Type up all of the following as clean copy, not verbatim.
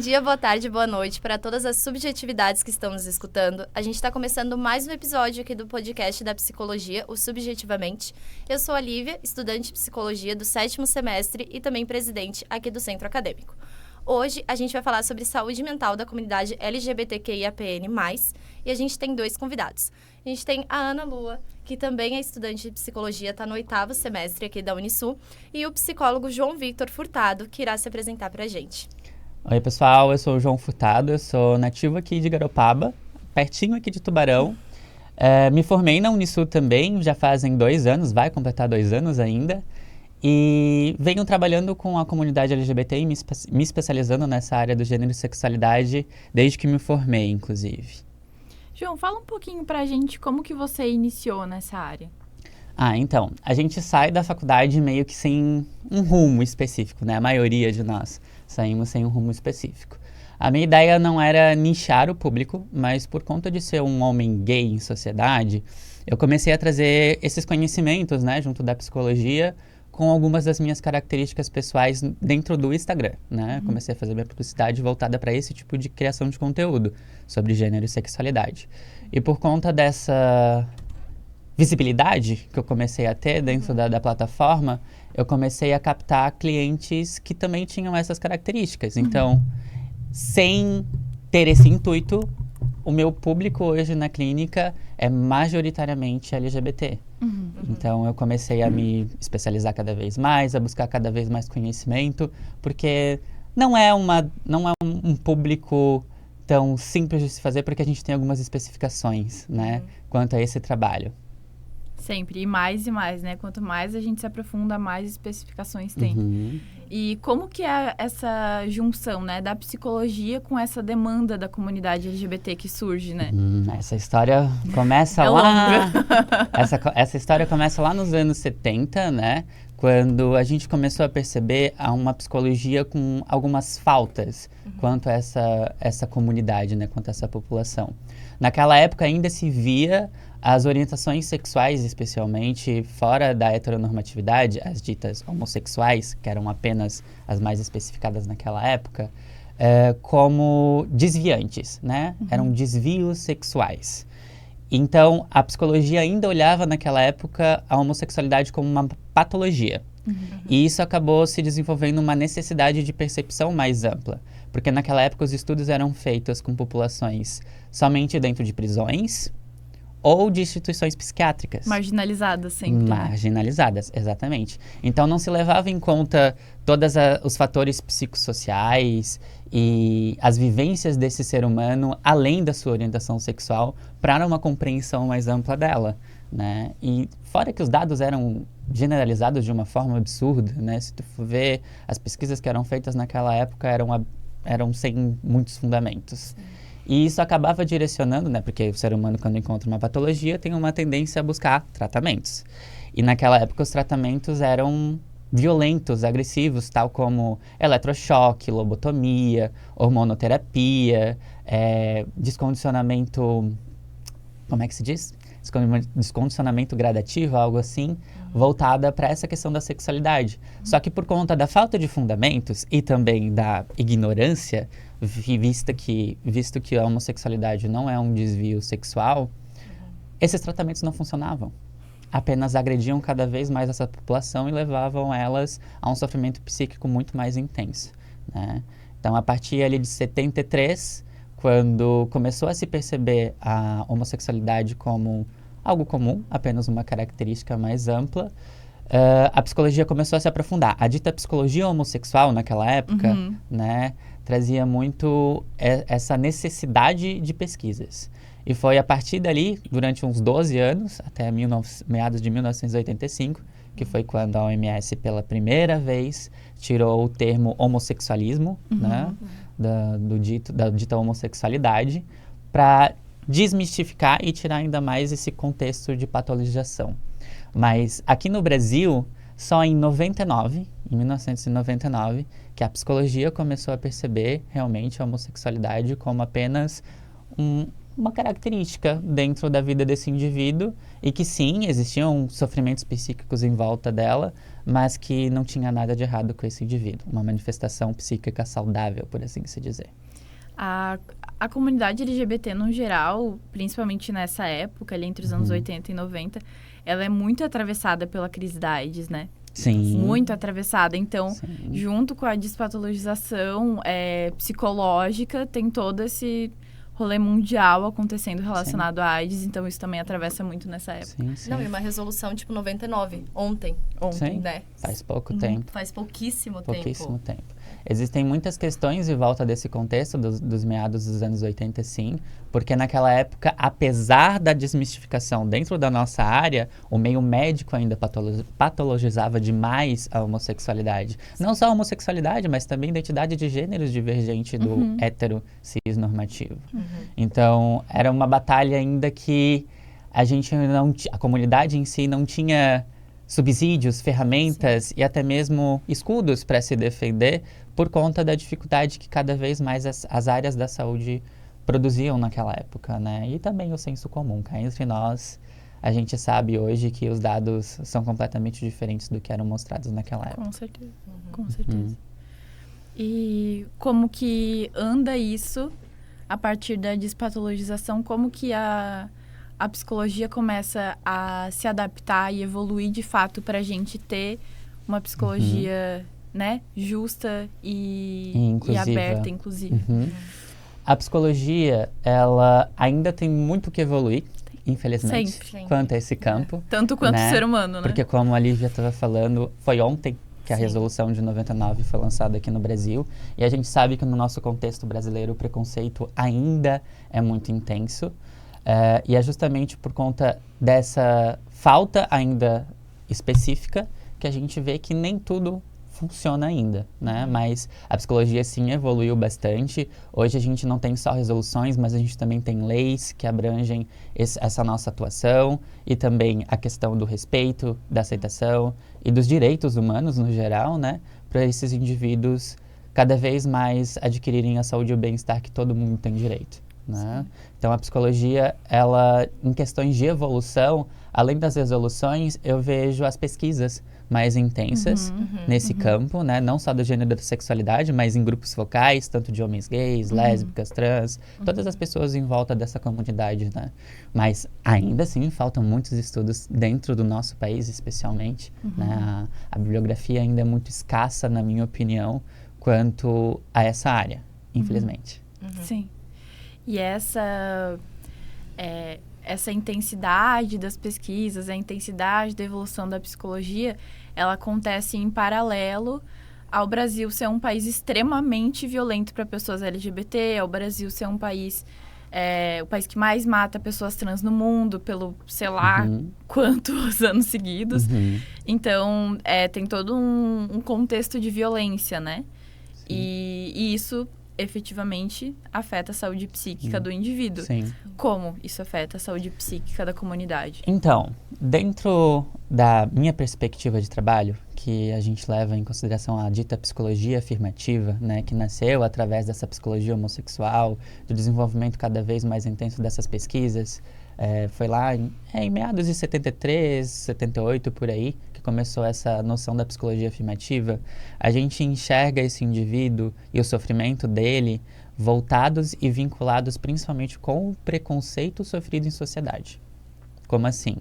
dia, boa tarde, boa noite para todas as subjetividades que estão nos escutando. A gente está começando mais um episódio aqui do podcast da Psicologia, o Subjetivamente. Eu sou a Lívia, estudante de Psicologia do 7º semestre e também presidente aqui do Centro Acadêmico. Hoje, a gente vai falar sobre saúde mental da comunidade LGBTQIAPN+, e a gente tem dois convidados. A gente tem a Ana Lua, que também é estudante de Psicologia, está no 8º semestre aqui da Unisul, e o psicólogo João Victor Furtado, que irá se apresentar para a gente. Oi, pessoal, eu sou o João Furtado, eu sou nativo aqui de Garopaba, pertinho aqui de Tubarão. Me formei na Unisul também, já fazem 2 anos, vai completar 2 anos ainda. E venho trabalhando com a comunidade LGBT e me especializando nessa área do gênero e sexualidade desde que me formei, inclusive. João, fala um pouquinho pra gente como que você iniciou nessa área. Então, a gente sai da faculdade meio que sem um rumo específico, né? A maioria de nós saímos sem um rumo específico. A minha ideia não era nichar o público, mas por conta de ser um homem gay em sociedade, eu comecei a trazer esses conhecimentos, né, junto da psicologia, com algumas das minhas características pessoais dentro do Instagram, né? Comecei a fazer minha publicidade voltada para esse tipo de criação de conteúdo sobre gênero e sexualidade. E por conta dessa visibilidade que eu comecei a ter dentro da plataforma, eu comecei a captar clientes que também tinham essas características. Então, sem ter esse intuito, o meu público hoje na clínica é majoritariamente LGBT. Então, eu comecei a me especializar cada vez mais, a buscar cada vez mais conhecimento, porque não é um público tão simples de se fazer, porque a gente tem algumas especificações, né, quanto a esse trabalho. Sempre, e mais, né? Quanto mais a gente se aprofunda, mais especificações tem. E como que é essa junção, né, da psicologia com essa demanda da comunidade LGBT que surge, né? Essa história começa lá... essa história começa lá nos anos 70, né? Quando a gente começou a perceber uma psicologia com algumas faltas quanto a essa comunidade, né? Quanto a essa população. Naquela época ainda se via as orientações sexuais, especialmente fora da heteronormatividade, as ditas homossexuais, que eram apenas as mais especificadas naquela época, como desviantes, né? Eram desvios sexuais. Então, a psicologia ainda olhava naquela época a homossexualidade como uma patologia. E isso acabou se desenvolvendo uma necessidade de percepção mais ampla, porque naquela época os estudos eram feitos com populações somente dentro de prisões ou de instituições psiquiátricas. Marginalizadas sempre. Marginalizadas, exatamente. Então não se levava em conta todos os fatores psicossociais e as vivências desse ser humano, além da sua orientação sexual, para uma compreensão mais ampla dela, né? E fora que os dados eram generalizados de uma forma absurda, né? Se tu for ver, as pesquisas que eram feitas naquela época eram sem muitos fundamentos. E isso acabava direcionando, né? Porque o ser humano, quando encontra uma patologia, tem uma tendência a buscar tratamentos. E naquela época, os tratamentos eram violentos, agressivos, tal como eletrochoque, lobotomia, hormonoterapia, descondicionamento... Como é que se diz? Descondicionamento gradativo, algo assim, voltada para essa questão da sexualidade. Só que por conta da falta de fundamentos e também da ignorância, visto que a homossexualidade não é um desvio sexual, esses tratamentos não funcionavam. Apenas agrediam cada vez mais essa população e levavam elas a um sofrimento psíquico muito mais intenso, né? Então, a partir ali de 73, quando começou a se perceber a homossexualidade como algo comum, apenas uma característica mais ampla, a psicologia começou a se aprofundar. A dita psicologia homossexual naquela época, né, trazia muito essa necessidade de pesquisas. E foi a partir dali, durante uns 12 anos, até meados de 1985, que foi quando a OMS pela primeira vez tirou o termo homossexualismo, né, da dita homossexualidade, para desmistificar e tirar ainda mais esse contexto de patologização. Mas aqui no Brasil, só em 1999, que a psicologia começou a perceber realmente a homossexualidade como apenas uma característica dentro da vida desse indivíduo e que sim, existiam sofrimentos psíquicos em volta dela, mas que não tinha nada de errado com esse indivíduo. Uma manifestação psíquica saudável, por assim se dizer. A comunidade LGBT no geral, principalmente nessa época, ali entre os anos 80 e 90, ela é muito atravessada pela crise da AIDS, né? Sim. Muito atravessada. Então, Sim. junto com a despatologização psicológica, tem todo esse rolê mundial acontecendo relacionado à AIDS. Então, isso também atravessa muito nessa época. Sim, sim. Não, e uma resolução, tipo, 99, ontem, Sim. né? Faz pouco tempo. Faz pouquíssimo tempo. Existem muitas questões em volta desse contexto dos meados dos anos 80, sim, porque naquela época, apesar da desmistificação dentro da nossa área, o meio médico ainda patologizava demais a homossexualidade. Não só a homossexualidade, mas também identidade de gêneros divergente do hétero cis normativo. Então, era uma batalha ainda que a comunidade em si não tinha subsídios, ferramentas e até mesmo escudos para se defender por conta da dificuldade que cada vez mais as áreas da saúde produziam naquela época, né? E também o senso comum, cá entre nós, a gente sabe hoje que os dados são completamente diferentes do que eram mostrados naquela época. Com certeza, com certeza. E como que anda isso a partir da despatologização? Como que a psicologia começa a se adaptar e evoluir de fato para a gente ter uma psicologia, né, justa e aberta, inclusiva. A psicologia, ela ainda tem muito que evoluir, infelizmente, Sempre. quanto a esse campo. Tanto quanto né? o ser humano, né? Porque como a Lívia estava falando, foi ontem que a resolução de 99 foi lançada aqui no Brasil. E a gente sabe que no nosso contexto brasileiro o preconceito ainda é muito intenso. E é justamente por conta dessa falta ainda específica que a gente vê que nem tudo funciona ainda, né? Mas a psicologia, sim, evoluiu bastante. Hoje a gente não tem só resoluções, mas a gente também tem leis que abrangem essa nossa atuação e também a questão do respeito, da aceitação e dos direitos humanos no geral, né? Para esses indivíduos cada vez mais adquirirem a saúde e o bem-estar que todo mundo tem direito. Né? Então, a psicologia, ela, em questões de evolução, além das resoluções, eu vejo as pesquisas mais intensas nesse campo, né? Não só do gênero da sexualidade, mas em grupos focais, tanto de homens gays, lésbicas, trans, todas as pessoas em volta dessa comunidade, né? Mas, ainda assim, faltam muitos estudos dentro do nosso país, especialmente, né? A bibliografia ainda é muito escassa, na minha opinião, quanto a essa área, infelizmente. Sim. E essa intensidade das pesquisas, a intensidade da evolução da psicologia, ela acontece em paralelo ao Brasil ser um país extremamente violento para pessoas LGBT, ao Brasil ser um país, o país que mais mata pessoas trans no mundo, pelo sei lá quantos anos seguidos. Então, tem todo um contexto de violência, né? E isso efetivamente afeta a saúde psíquica do indivíduo. Sim. Como isso afeta a saúde psíquica da comunidade? Então, dentro da minha perspectiva de trabalho, que a gente leva em consideração a dita psicologia afirmativa, né, que nasceu através dessa psicologia homossexual, do desenvolvimento cada vez mais intenso dessas pesquisas, foi lá em meados de 73, 78, por aí, que começou essa noção da psicologia afirmativa. A gente enxerga esse indivíduo e o sofrimento dele voltados e vinculados principalmente com o preconceito sofrido em sociedade. Como assim?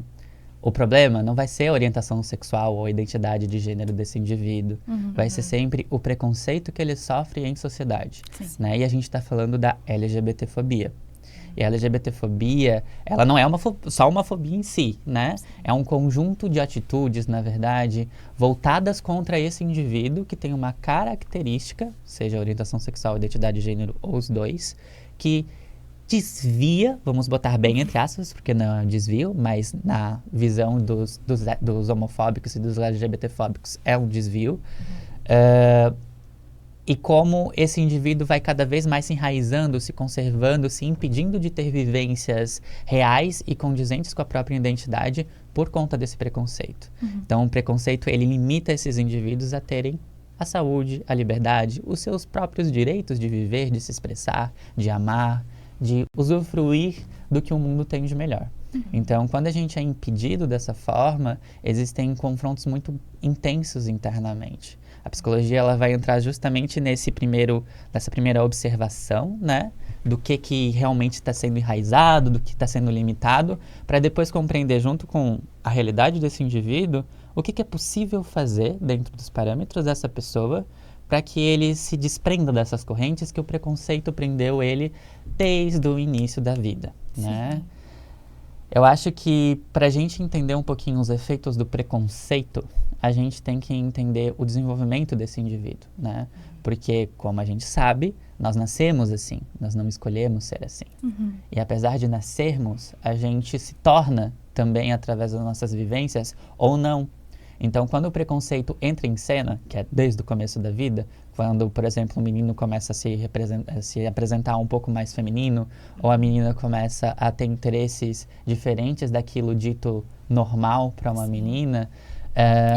O problema não vai ser a orientação sexual ou a identidade de gênero desse indivíduo. Vai ser sempre o preconceito que ele sofre em sociedade. Né? E a gente está falando da LGBTfobia. E a LGBTfobia, ela não é só uma fobia em si, né? É um conjunto de atitudes, na verdade, voltadas contra esse indivíduo que tem uma característica, seja orientação sexual, identidade de gênero ou os dois, que desvia, vamos botar bem entre aspas, porque não é um desvio, mas na visão dos homofóbicos e dos LGBTfóbicos é um desvio. E como esse indivíduo vai cada vez mais se enraizando, se conservando, se impedindo de ter vivências reais e condizentes com a própria identidade por conta desse preconceito. Então, o preconceito, ele limita esses indivíduos a terem a saúde, a liberdade, os seus próprios direitos de viver, de se expressar, de amar, de usufruir do que o mundo tem de melhor. Então, quando a gente é impedido dessa forma, existem confrontos muito intensos internamente. A psicologia ela vai entrar justamente nessa primeira observação, né, do que realmente está sendo enraizado, do que está sendo limitado, para depois compreender junto com a realidade desse indivíduo o que é possível fazer dentro dos parâmetros dessa pessoa para que ele se desprenda dessas correntes que o preconceito prendeu ele desde o início da vida, né? Eu acho que para a gente entender um pouquinho os efeitos do preconceito, a gente tem que entender o desenvolvimento desse indivíduo, né? Porque, como a gente sabe, nós nascemos assim, nós não escolhemos ser assim. E apesar de nascermos, a gente se torna também através das nossas vivências ou não. Então, quando o preconceito entra em cena, que é desde o começo da vida, quando, por exemplo, o menino começa a se apresentar um pouco mais feminino, ou a menina começa a ter interesses diferentes daquilo dito normal para uma menina.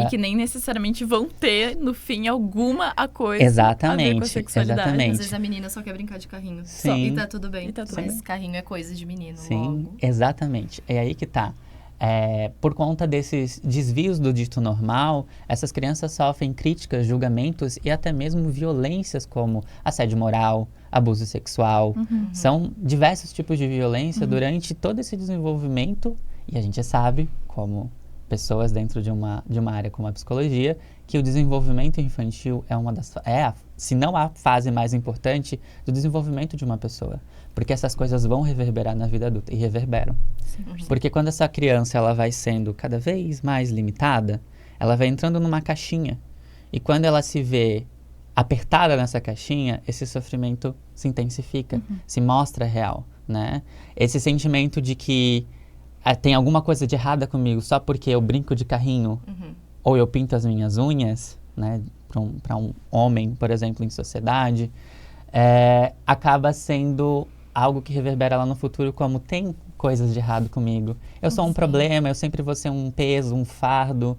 E que nem necessariamente vão ter, no fim, alguma coisa exatamente, a ver com a sexualidade. exatamente. Às vezes a menina só quer brincar de carrinho. Sim. E tá tudo bem. E tá tudo Mas bem. carrinho é coisa de menino. Sim, Logo. exatamente. É aí que tá. Por conta desses desvios do dito normal, essas crianças sofrem críticas, julgamentos e até mesmo violências como assédio moral, abuso sexual. São diversos tipos de violência durante todo esse desenvolvimento, e a gente sabe, como pessoas dentro de uma área como a psicologia, que o desenvolvimento infantil se não a fase mais importante do desenvolvimento de uma pessoa. Porque essas coisas vão reverberar na vida adulta, e reverberam. Porque quando essa criança ela vai sendo cada vez mais limitada, ela vai entrando numa caixinha. E quando ela se vê apertada nessa caixinha, esse sofrimento se intensifica, se mostra real, né? Esse sentimento de que tem alguma coisa de errada comigo só porque eu brinco de carrinho ou eu pinto as minhas unhas, né? Para um homem, por exemplo, em sociedade, acaba sendo algo que reverbera lá no futuro como tem coisas de errado comigo. Eu sou um problema, eu sempre vou ser um peso, um fardo,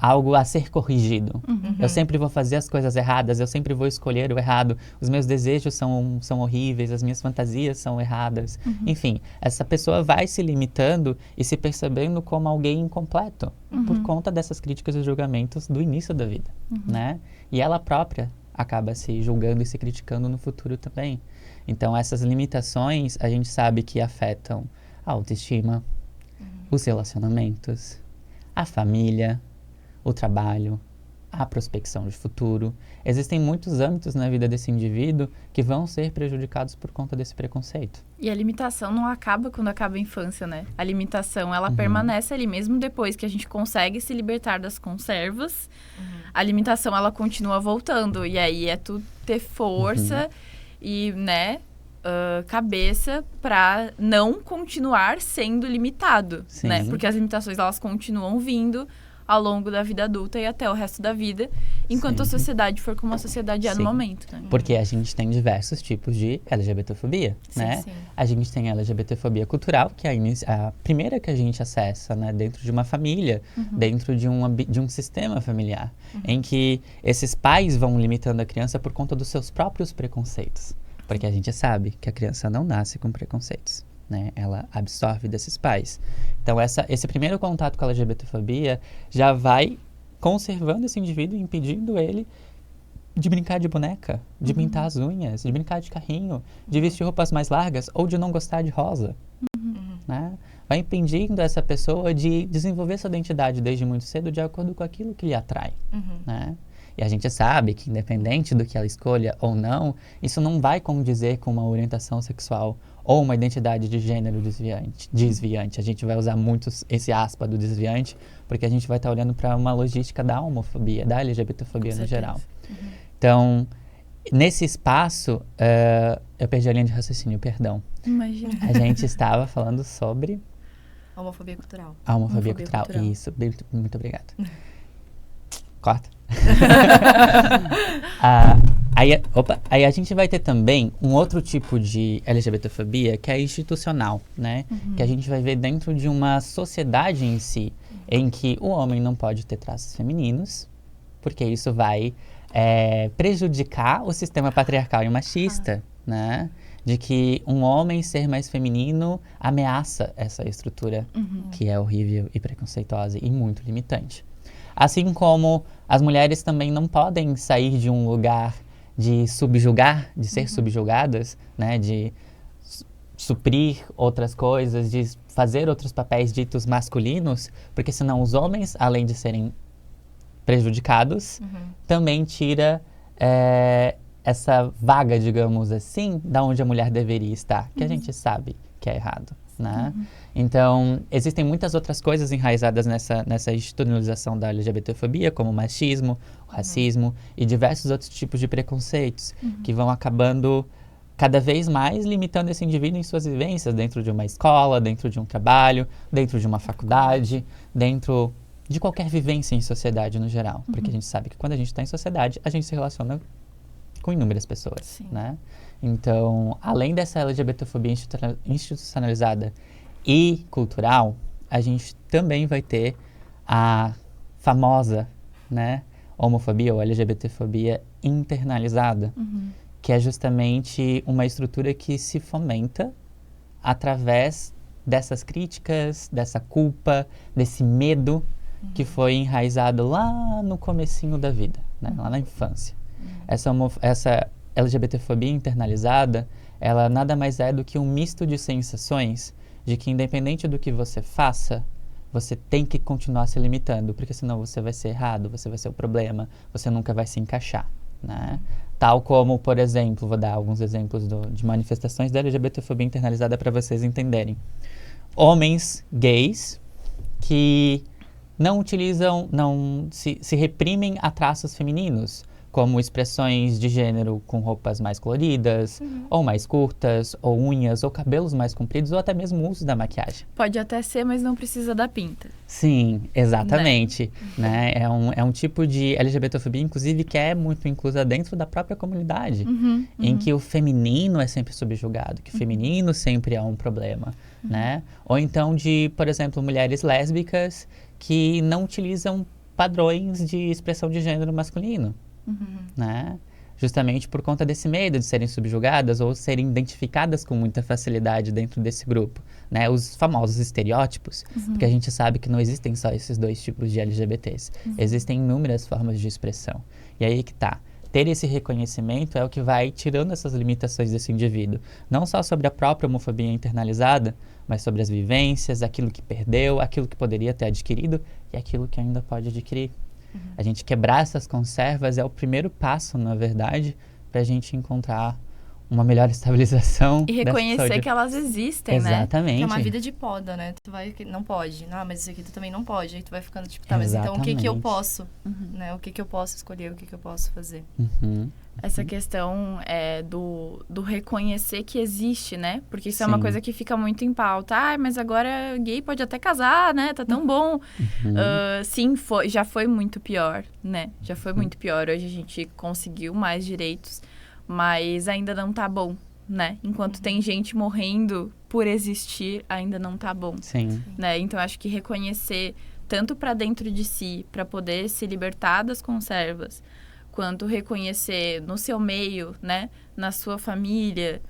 algo a ser corrigido. Eu sempre vou fazer as coisas erradas, eu sempre vou escolher o errado. Os meus desejos são horríveis, as minhas fantasias são erradas. Enfim, essa pessoa vai se limitando e se percebendo como alguém incompleto por conta dessas críticas e julgamentos do início da vida, né? E ela própria acaba se julgando e se criticando no futuro também. Então, essas limitações, a gente sabe que afetam a autoestima, os relacionamentos, a família, o trabalho, a prospecção de futuro. Existem muitos âmbitos na vida desse indivíduo que vão ser prejudicados por conta desse preconceito. E a limitação não acaba quando acaba a infância, né? A limitação, ela permanece ali mesmo depois que a gente consegue se libertar das conservas. A limitação, ela continua voltando. E aí é tu ter força e, né, cabeça para não continuar sendo limitado, né? Porque as limitações, elas continuam vindo ao longo da vida adulta e até o resto da vida, enquanto a sociedade for como a sociedade é no momento, né? Porque a gente tem diversos tipos de LGBTfobia, né? A gente tem a LGBTfobia cultural, que é a primeira que a gente acessa, né? Dentro de uma família, dentro de um sistema familiar, em que esses pais vão limitando a criança por conta dos seus próprios preconceitos. Porque a gente sabe que a criança não nasce com preconceitos, né? Ela absorve desses pais. Então, esse primeiro contato com a LGBTfobia já vai conservando esse indivíduo e impedindo ele de brincar de boneca, de pintar as unhas, de brincar de carrinho, de vestir roupas mais largas ou de não gostar de rosa, né? Vai impedindo essa pessoa de desenvolver sua identidade desde muito cedo de acordo com aquilo que lhe atrai, né? E a gente sabe que, independente do que ela escolha ou não, isso não vai condizer com uma orientação sexual ou uma identidade de gênero desviante. A gente vai usar muito esse aspa do desviante, porque a gente vai estar olhando para uma logística da homofobia, da LGBTfobia no geral. Então, nesse espaço, eu perdi a linha de raciocínio, perdão. Imagina. A gente estava falando sobre... Homofobia cultural. A homofobia cultural. Isso, muito obrigado. Corta. Aí a gente vai ter também um outro tipo de LGBTfobia que é institucional, né? Que a gente vai ver dentro de uma sociedade em si, em que o homem não pode ter traços femininos, porque isso vai prejudicar o sistema patriarcal e machista, né? de que um homem ser mais feminino ameaça essa estrutura que é horrível e preconceituosa e muito limitante. Assim como as mulheres também não podem sair de um lugar de subjugar, de ser subjugadas, né, de suprir outras coisas, de fazer outros papéis ditos masculinos, porque senão os homens, além de serem prejudicados, também tira essa vaga, digamos assim, da onde a mulher deveria estar, que a gente sabe que é errado, né? Então, existem muitas outras coisas enraizadas nessa institucionalização da LGBTfobia, como o machismo, o racismo e diversos outros tipos de preconceitos, que vão acabando cada vez mais limitando esse indivíduo em suas vivências dentro de uma escola, dentro de um trabalho, dentro de uma faculdade, dentro de qualquer vivência em sociedade no geral. Porque a gente sabe que quando a gente está em sociedade, a gente se relaciona com inúmeras pessoas, né? Então, além dessa LGBTfobia institucionalizada e cultural, a gente também vai ter a famosa, né, homofobia ou LGBTfobia internalizada, que é justamente uma estrutura que se fomenta através dessas críticas, dessa culpa, desse medo que foi enraizado lá no comecinho da vida, né, lá na infância. Essa LGBTfobia internalizada, ela nada mais é do que um misto de sensações de que independente do que você faça, você tem que continuar se limitando, porque senão você vai ser errado, você vai ser o problema, você nunca vai se encaixar, né? Tal como, por exemplo, vou dar alguns exemplos de manifestações da LGBTfobia internalizada para vocês entenderem. Homens gays que não utilizam, se reprimem a traços femininos, como expressões de gênero com roupas mais coloridas, ou mais curtas, ou unhas, ou cabelos mais compridos, ou até mesmo o uso da maquiagem. Pode até ser, mas não precisa da pinta. Sim, exatamente. Né? É um tipo de LGBTfobia, inclusive, que é muito inclusa dentro da própria comunidade, em que o feminino é sempre subjugado, que o feminino sempre é um problema, né? Ou então de, por exemplo, mulheres lésbicas que não utilizam padrões de expressão de gênero masculino. Né? Justamente por conta desse medo de serem subjugadas ou serem identificadas com muita facilidade dentro desse grupo, né? Os famosos estereótipos, porque a gente sabe que não existem só esses dois tipos de LGBTs, existem inúmeras formas de expressão. E aí que tá, ter esse reconhecimento é o que vai tirando essas limitações desse indivíduo, não só sobre a própria homofobia internalizada, mas sobre as vivências, aquilo que perdeu, aquilo que poderia ter adquirido e aquilo que ainda pode adquirir. A gente quebrar essas conservas é o primeiro passo, na verdade, para a gente encontrar uma melhor estabilização. E reconhecer que elas existem, né? Exatamente. É uma vida de poda, né? Tu vai, não pode. Ah, mas isso aqui tu também não pode. Aí tu vai ficando tipo, tá, mas então o que que eu posso? Né? O que que eu posso escolher? O que que eu posso fazer? Essa questão do reconhecer que existe, né? Porque isso é uma coisa que fica muito em pauta. Ah, mas agora gay pode até casar, né? Tá tão bom. Sim, já foi muito pior, né? Já foi muito pior. Hoje a gente conseguiu mais direitos, mas ainda não tá bom, né? Enquanto tem gente morrendo por existir, ainda não tá bom. Sim. Né? Então, acho que reconhecer tanto para dentro de si, para poder se libertar das conservas, quanto reconhecer no seu meio, né, na sua família,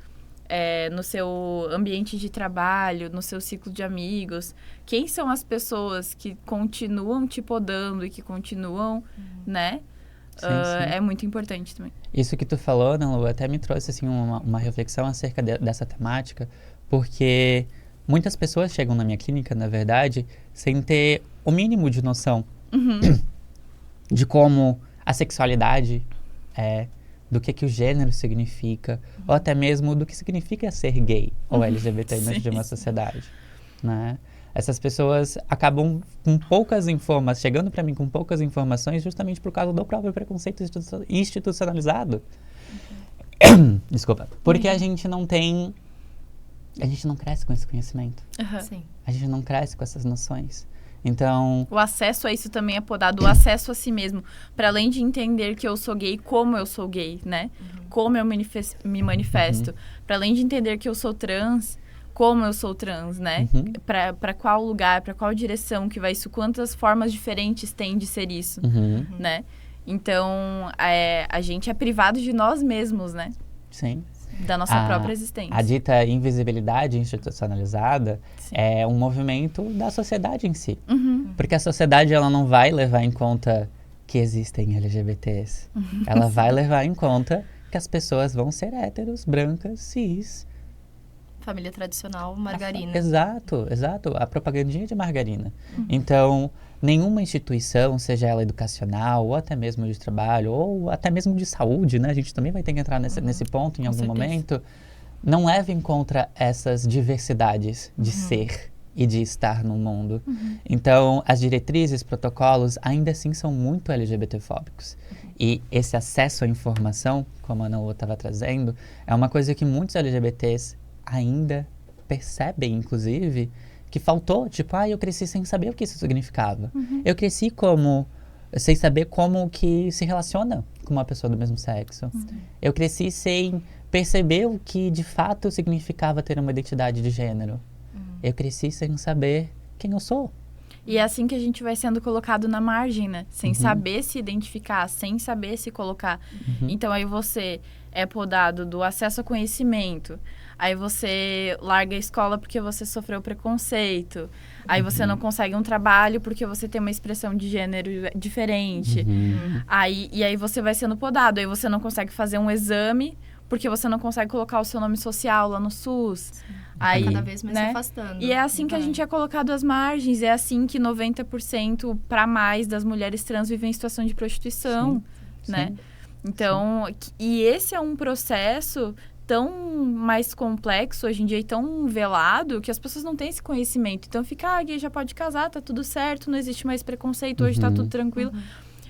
no seu ambiente de trabalho, no seu ciclo de amigos, quem são as pessoas que continuam te podando e que continuam, né, é muito importante também. Isso que tu falou, Ana Lu, até me trouxe assim, uma reflexão acerca dessa temática, porque muitas pessoas chegam na minha clínica, na verdade, sem ter o mínimo de noção de como a sexualidade do que o gênero significa, ou até mesmo do que significa ser gay ou LGBT dentro de uma sociedade, né? Essas pessoas acabam com poucas informações, chegando para mim com poucas informações, justamente por causa do próprio preconceito institucionalizado. Desculpa. Porque a gente não cresce com esse conhecimento. Sim. A gente não cresce com essas noções. Então, o acesso a isso também é podado, o acesso a si mesmo. Para além de entender que eu sou gay, como eu sou gay, né? Como eu me manifesto. Para além de entender que eu sou trans, como eu sou trans, né? Para qual lugar, para qual direção que vai isso, quantas formas diferentes tem de ser isso, né? Então, a gente é privado de nós mesmos, né? Sim. Da nossa própria existência. A dita invisibilidade institucionalizada Sim. é um movimento da sociedade em si. Porque a sociedade ela não vai levar em conta que existem LGBTs. Ela vai levar em conta que as pessoas vão ser héteros, brancas, cis. Família tradicional, margarina. Exato. A propagandinha de margarina. Então, nenhuma instituição, seja ela educacional, ou até mesmo de trabalho, ou até mesmo de saúde, né? A gente também vai ter que entrar nesse ponto em algum momento. Não leva em conta essas diversidades de ser e de estar no mundo. Então, as diretrizes, protocolos, ainda assim são muito LGBTfóbicos. E esse acesso à informação, como a Ana Lu estava trazendo, é uma coisa que muitos LGBTs ainda percebem, inclusive, que faltou. Tipo, eu cresci sem saber o que isso significava. Eu cresci sem saber como que se relaciona com uma pessoa do mesmo sexo. Eu cresci sem perceber o que de fato significava ter uma identidade de gênero. Eu cresci sem saber quem eu sou. E é assim que a gente vai sendo colocado na margem, né? Sem saber se identificar, sem saber se colocar. Então, aí você é podado do acesso ao conhecimento. Aí você larga a escola porque você sofreu preconceito. Aí você não consegue um trabalho porque você tem uma expressão de gênero diferente. E aí você vai sendo podado. Aí você não consegue fazer um exame porque você não consegue colocar o seu nome social lá no SUS. Aí, cada vez mais se afastando. E é assim que a gente é colocado às margens. É assim que 90% para mais das mulheres trans vivem em situação de prostituição, né? Então, e esse é um processo tão mais complexo hoje em dia e tão velado que as pessoas não têm esse conhecimento. Então fica, gay já pode casar, tá tudo certo, não existe mais preconceito, hoje tá tudo tranquilo.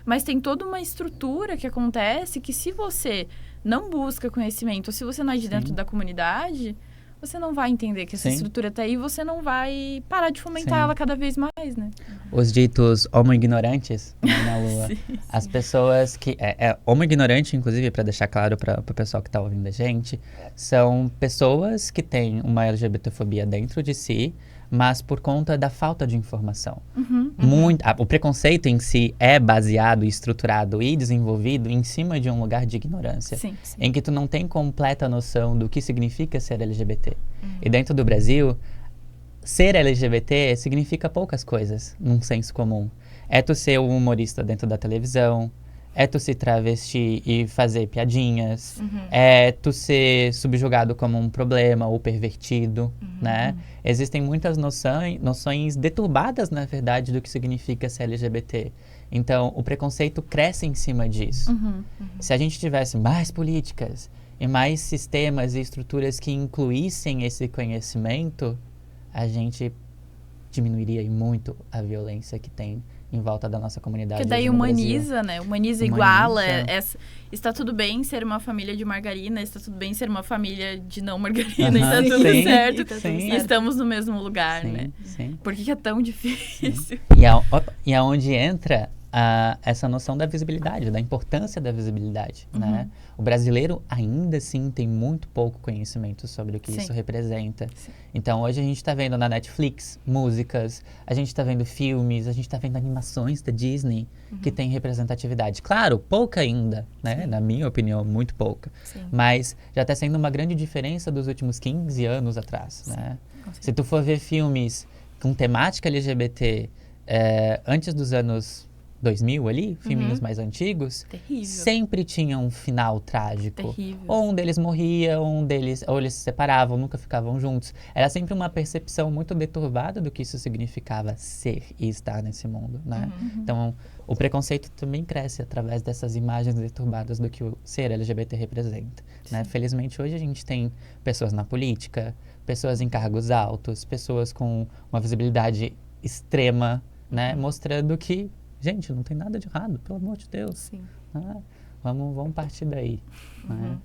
Mas tem toda uma estrutura que acontece que se você não busca conhecimento, ou se você não é de dentro da comunidade, você não vai entender que essa estrutura tá aí e você não vai parar de fomentar ela cada vez mais, né? Os ditos homo-ignorantes, né, na Lua. As pessoas que... homo-ignorante, inclusive, para deixar claro para o pessoal que está ouvindo a gente, são pessoas que têm uma LGBTfobia dentro de si, mas por conta da falta de informação. O preconceito em si é baseado, estruturado e desenvolvido em cima de um lugar de ignorância, em que tu não tem completa noção do que significa ser LGBT. E dentro do Brasil, ser LGBT significa poucas coisas, num senso comum. É tu ser um humorista dentro da televisão, é tu se travestir e fazer piadinhas, é tu ser subjugado como um problema ou pervertido, né? Existem muitas noções deturbadas, na verdade, do que significa ser LGBT. Então, o preconceito cresce em cima disso. Se a gente tivesse mais políticas e mais sistemas e estruturas que incluíssem esse conhecimento, a gente diminuiria muito a violência que tem em volta da nossa comunidade. Porque daí humaniza, né? Humaniza, iguala. Está tudo bem ser uma família de margarina, está tudo bem ser uma família de não margarina, está tudo certo. E estamos no mesmo lugar, né? Por que é tão difícil? E aonde entra essa noção da visibilidade, da importância da visibilidade, né? O brasileiro ainda assim tem muito pouco conhecimento sobre o que isso representa. Então hoje a gente está vendo na Netflix músicas, a gente está vendo filmes, a gente está vendo animações da Disney que tem representatividade. Claro, pouca ainda, né? Na minha opinião, muito pouca. Mas já está sendo uma grande diferença dos últimos 15 anos atrás, né? Se tu for ver filmes com temática LGBT antes dos anos 2000 ali, filminhos mais antigos, sempre tinha um final trágico. Ou um deles morria, ou eles se separavam, nunca ficavam juntos. Era sempre uma percepção muito deturbada do que isso significava ser e estar nesse mundo, né? Então, o preconceito também cresce através dessas imagens deturbadas do que o ser LGBT representa, né? Felizmente, hoje a gente tem pessoas na política, pessoas em cargos altos, pessoas com uma visibilidade extrema, né? Mostrando que gente, não tem nada de errado, pelo amor de Deus. Vamos partir daí. Né?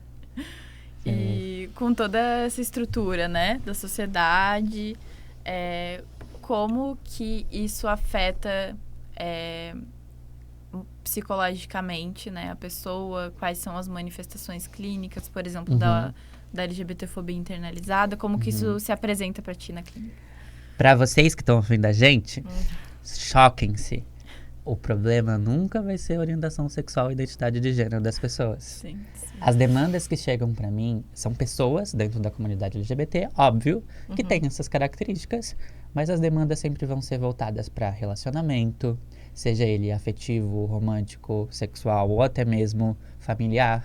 E com toda essa estrutura, né, da sociedade, como que isso afeta psicologicamente, né, a pessoa? Quais são as manifestações clínicas, por exemplo, da LGBTfobia internalizada? Como que isso se apresenta para ti na clínica? Para vocês que estão ouvindo a gente, choquem-se. o problema nunca vai ser a orientação sexual e identidade de gênero das pessoas. Sim. As demandas que chegam para mim são pessoas dentro da comunidade LGBT, óbvio, que têm essas características, mas as demandas sempre vão ser voltadas para relacionamento, seja ele afetivo, romântico, sexual ou até mesmo familiar.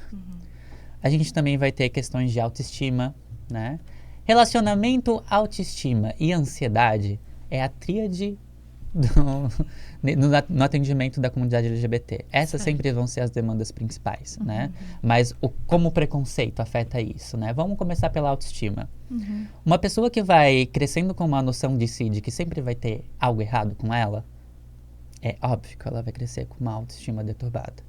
A gente também vai ter questões de autoestima, né? Relacionamento, autoestima e ansiedade é a tríade no atendimento da comunidade LGBT. Essas sempre vão ser as demandas principais, né? Mas como o preconceito afeta isso, né? Vamos começar pela autoestima. Uma pessoa que vai crescendo com uma noção de si, de que sempre vai ter algo errado com ela, é óbvio que ela vai crescer com uma autoestima deturbada.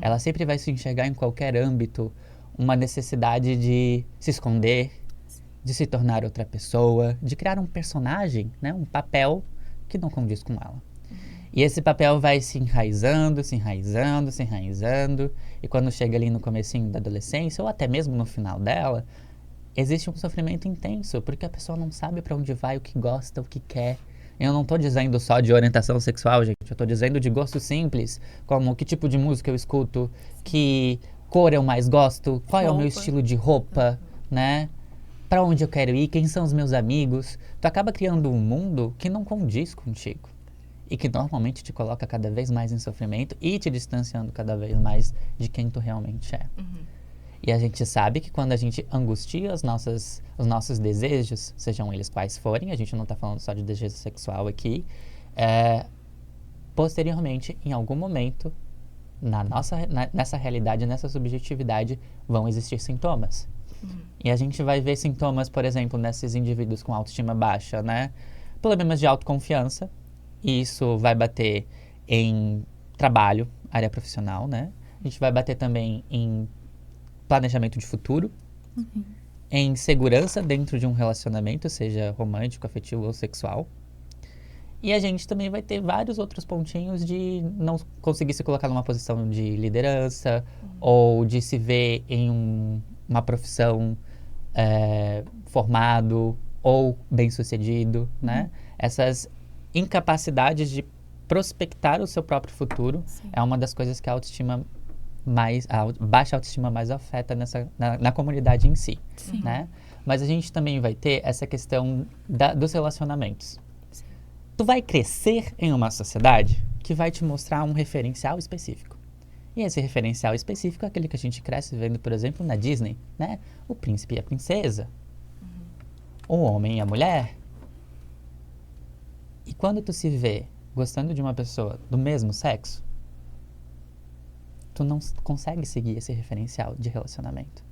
Ela sempre vai se enxergar em qualquer âmbito uma necessidade de se esconder, de se tornar outra pessoa, de criar um personagem, né? Um papel que não condiz com ela. E esse papel vai se enraizando, se enraizando, se enraizando, e quando chega ali no comecinho da adolescência, ou até mesmo no final dela, existe um sofrimento intenso, porque a pessoa não sabe para onde vai, o que gosta, o que quer. Eu não estou dizendo só de orientação sexual, gente, eu estou dizendo de gosto simples, como que tipo de música eu escuto, que cor eu mais gosto, qual é o meu estilo de roupa, né? Para onde eu quero ir, quem são os meus amigos. Tu acaba criando um mundo que não condiz contigo. E que normalmente te coloca cada vez mais em sofrimento e te distanciando cada vez mais de quem tu realmente é. E a gente sabe que quando a gente angustia os nossos desejos, sejam eles quais forem, a gente não está falando só de desejo sexual aqui, posteriormente, em algum momento, nessa realidade, nessa subjetividade, vão existir sintomas. E a gente vai ver sintomas, por exemplo, nesses indivíduos com autoestima baixa, né? Problemas de autoconfiança. E isso vai bater em trabalho, área profissional, né? A gente vai bater também em planejamento de futuro, em segurança dentro de um relacionamento, seja romântico, afetivo ou sexual. E a gente também vai ter vários outros pontinhos de não conseguir se colocar numa posição de liderança ou de se ver em uma profissão formado ou bem-sucedido, né? Essas incapacidades de prospectar o seu próprio futuro é uma das coisas que a baixa autoestima mais afeta na comunidade em si, né? Mas a gente também vai ter essa questão dos relacionamentos. Tu vai crescer em uma sociedade que vai te mostrar um referencial específico. E esse referencial específico é aquele que a gente cresce vendo, por exemplo, na Disney, né? O príncipe e a princesa. O homem e a mulher. E quando tu se vê gostando de uma pessoa do mesmo sexo, tu não consegue seguir esse referencial de relacionamento.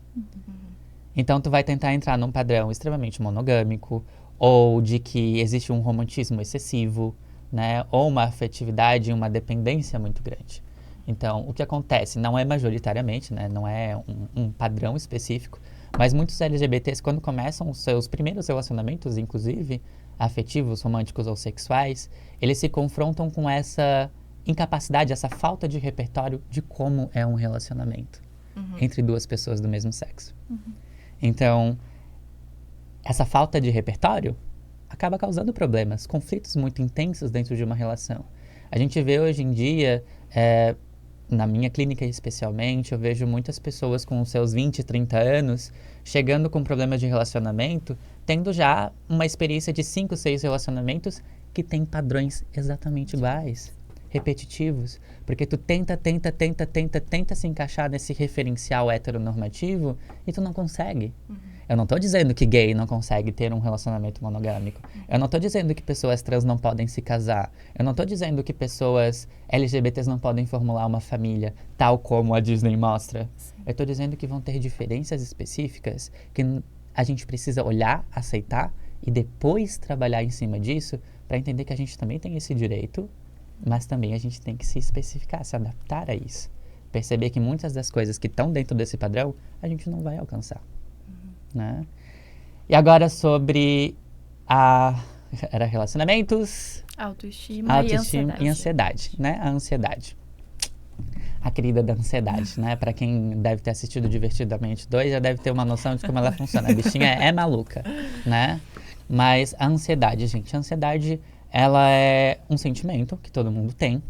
Então tu vai tentar entrar num padrão extremamente monogâmico, ou de que existe um romantismo excessivo, né? Ou uma afetividade, uma dependência muito grande. Então, o que acontece não é majoritariamente, né? Não é um padrão específico, mas muitos LGBTs, quando começam os seus primeiros relacionamentos, inclusive afetivos, românticos ou sexuais, eles se confrontam com essa incapacidade, essa falta de repertório de como é um relacionamento entre duas pessoas do mesmo sexo. Então, essa falta de repertório acaba causando problemas, conflitos muito intensos dentro de uma relação. A gente vê hoje em dia, na minha clínica especialmente, eu vejo muitas pessoas com seus 20, 30 anos chegando com problemas de relacionamento, tendo já uma experiência de 5, 6 relacionamentos que têm padrões exatamente iguais, repetitivos, porque tu tenta se encaixar nesse referencial heteronormativo e tu não consegue. Eu não estou dizendo que gay não consegue ter um relacionamento monogâmico. Eu não estou dizendo que pessoas trans não podem se casar. Eu não estou dizendo que pessoas LGBTs não podem formular uma família, tal como a Disney mostra. Eu estou dizendo que vão ter diferenças específicas que a gente precisa olhar, aceitar e depois trabalhar em cima disso para entender que a gente também tem esse direito, mas também a gente tem que se especificar, se adaptar a isso. Perceber que muitas das coisas que estão dentro desse padrão, a gente não vai alcançar. Né? E agora sobre era relacionamentos, autoestima e ansiedade, né? A ansiedade. A querida da ansiedade, né? Para quem deve ter assistido Divertidamente 2, já deve ter uma noção de como ela funciona. A bichinha é maluca, né? Mas a ansiedade, gente, ela é um sentimento que todo mundo tem